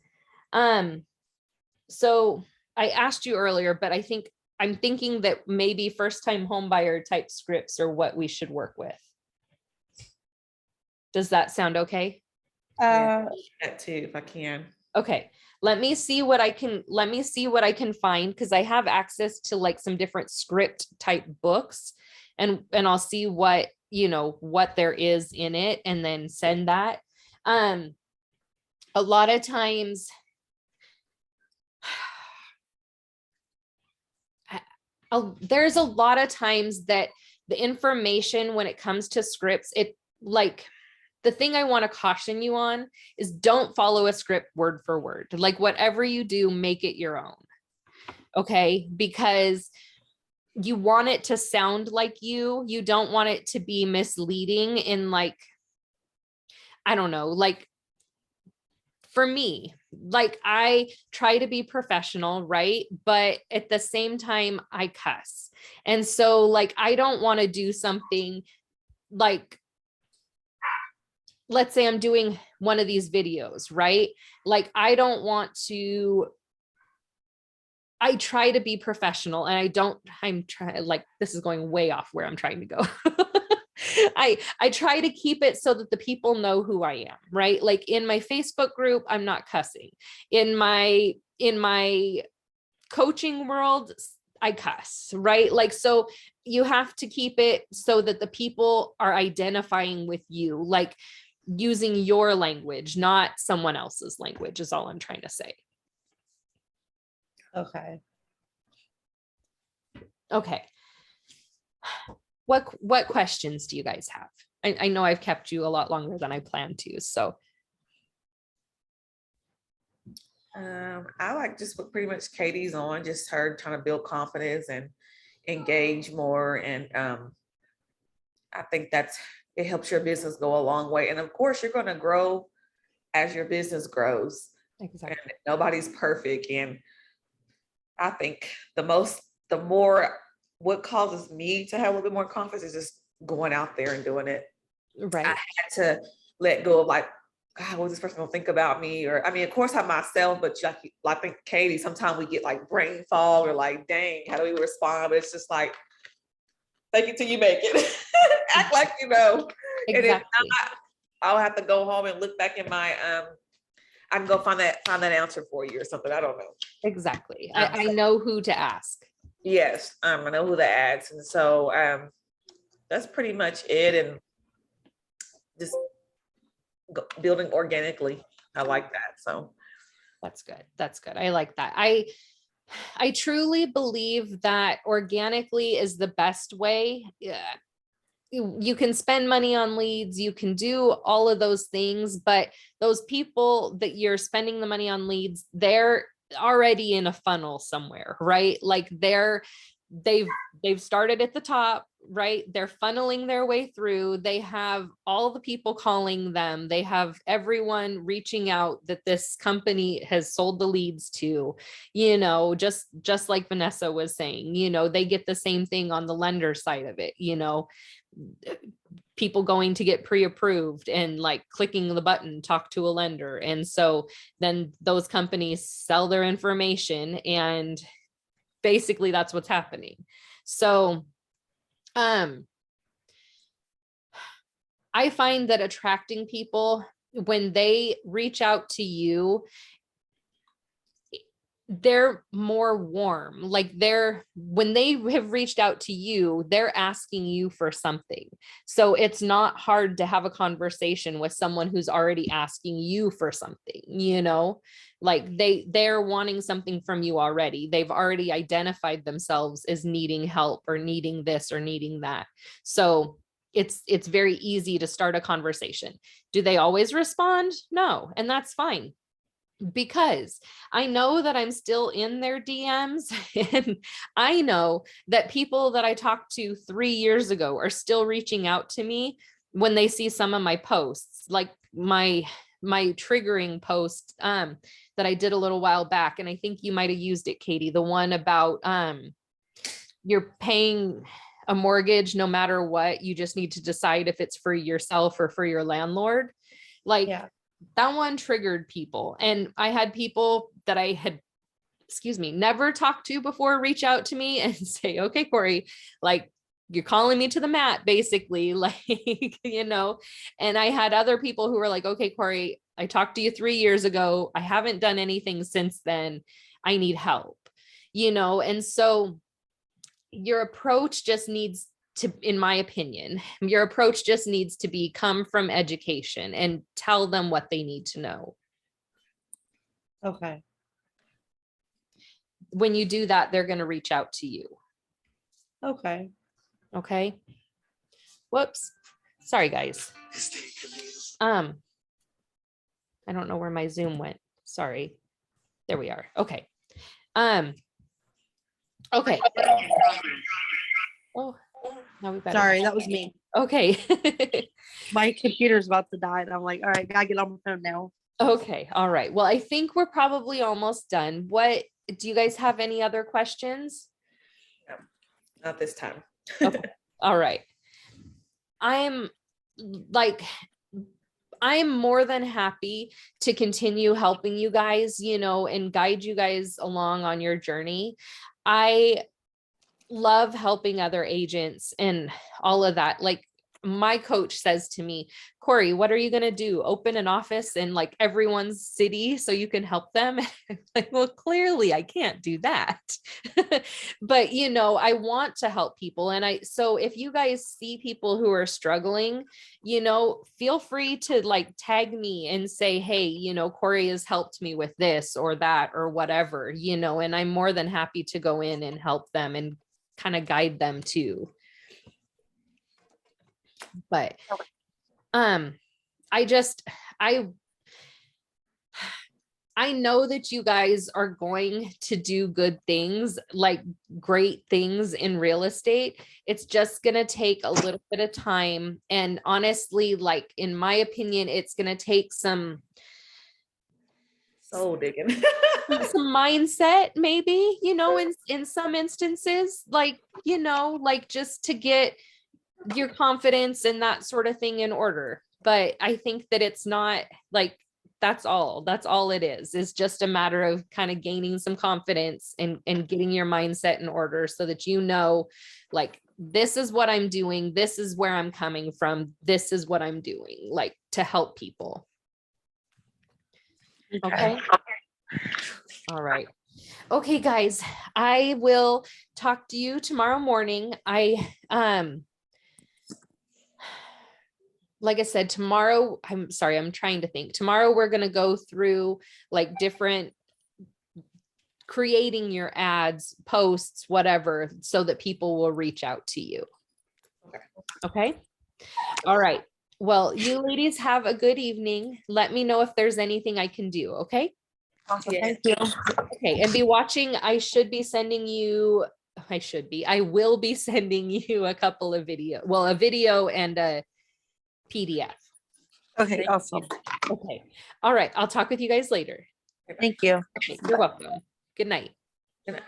So I asked you earlier, but I'm thinking that maybe first time home buyer type scripts are what we should work with. Does that sound okay? That too, if I can. Okay, let me see what I can find, because I have access to like some different script type books, and I'll see what, what there is in it, and then send that. A lot of times there's a lot of times that the information when it comes to scripts, it like, the thing I want to caution you on is don't follow a script word for word. Like whatever you do, make it your own. Okay. Because you want it to sound like you don't want it to be misleading in like, I don't know, like for me, like I try to be professional, right? But at the same time, I cuss. And so like, I don't want to do something like, let's say I'm doing one of these videos, right? Like, I try to be professional, and I'm trying, like, this is going way off where I'm trying to go. I try to keep it so that the people know who I am, right? Like in my Facebook group, I'm not cussing. In my coaching world, I cuss, right? Like, so you have to keep it so that the people are identifying with you, like using your language, not someone else's language, is all I'm trying to say. Okay. Okay. What questions do you guys have? I know I've kept you a lot longer than I planned to, so. I like just what pretty much Katie's on, just her trying to build confidence and engage more. And I think it helps your business go a long way. And of course, you're going to grow as your business grows. Exactly. And nobody's perfect. And I think the more what causes me to have a little bit more confidence is just going out there and doing it. Right. I had to let go of like, God, what's this person gonna think about me? Or I mean, of course, I'm myself, but like I think Katie, sometimes we get like brain fog or like, dang, how do we respond? But it's just like, fake it till you make it. Act like you know. Exactly. And if not, I'll have to go home and look back in my I can go find that answer for you or something. I don't know. Exactly. I know who to ask. Yes, I know who to ask. And so that's pretty much it. And just building organically. I like that. So that's good. That's good. I like that. I truly believe that organically is the best way. Yeah. You can spend money on leads, you can do all of those things, but those people that you're spending the money on leads, they're already in a funnel somewhere, right? Like they've started at the top, right? They're funneling their way through. They have all the people calling them. They have everyone reaching out that this company has sold the leads to, just like Vanessa was saying, they get the same thing on the lender side of it, people going to get pre-approved and like clicking the button, talk to a lender. And so then those companies sell their information, and basically that's what's happening. So, I find that attracting people, when they reach out to you, they're more warm. Like when they have reached out to you, they're asking you for something. So it's not hard to have a conversation with someone who's already asking you for something, like they're wanting something from you already. They've already identified themselves as needing help or needing this or needing that. So it's very easy to start a conversation. Do they always respond? No. And that's fine, because I know that I'm still in their DMs, and I know that people that I talked to 3 years ago are still reaching out to me when they see some of my posts, like my triggering post that I did a little while back. And I think you might have used it, Katie, the one about you're paying a mortgage no matter what, you just need to decide if it's for yourself or for your landlord. Like, yeah. That one triggered people. And I had people that I had, never talked to before reach out to me and say, okay, Corey, like, you're calling me to the mat, basically, like, and I had other people who were like, okay, Corey, I talked to you 3 years ago. I haven't done anything since then. I need help, and so your approach just needs to, in my opinion, your approach just needs to come from education and tell them what they need to know. Okay. When you do that, they're going to reach out to you. Okay. Okay. Whoops. Sorry, guys. I don't know where my Zoom went. Sorry. There we are. Okay. Okay. Oh, now we better. Sorry, that was me. Okay. My computer's about to die, and I'm like, all right, gotta get on my phone now. Okay. All right. Well, I think we're probably almost done. What do you guys have any other questions? No, not this time. Okay. All right. I'm more than happy to continue helping you guys, and guide you guys along on your journey. I love helping other agents and all of that. Like, my coach says to me, Corey, what are you going to do? Open an office in like everyone's city so you can help them? Like, well, clearly I can't do that. But, I want to help people. And so if you guys see people who are struggling, feel free to like tag me and say, hey, Corey has helped me with this or that or whatever, and I'm more than happy to go in and help them and kind of guide them too. But I know that you guys are going to do good things, like great things in real estate. It's just going to take a little bit of time. And honestly, like, in my opinion, it's going to take some soul digging. some mindset, maybe, in some instances, like, like just to get your confidence and that sort of thing in order. But I think that it's not like, that's all it is just a matter of kind of gaining some confidence and getting your mindset in order so that, like, this is what I'm doing. This is where I'm coming from. This is what I'm doing, like, to help people. Okay. All right. Okay, guys, I will talk to you tomorrow morning. Like I said, tomorrow, I'm trying to think. Tomorrow, we're going to go through like different creating your ads, posts, whatever, so that people will reach out to you. Okay. All right. Well, you ladies have a good evening. Let me know if there's anything I can do. Okay. Awesome. Yeah. Thank you. Okay. And be watching. I will be sending you a couple of a video and a PDF. Okay, awesome. Okay. All right. I'll talk with you guys later. Thank you. Okay, you're welcome. Good night. Good night.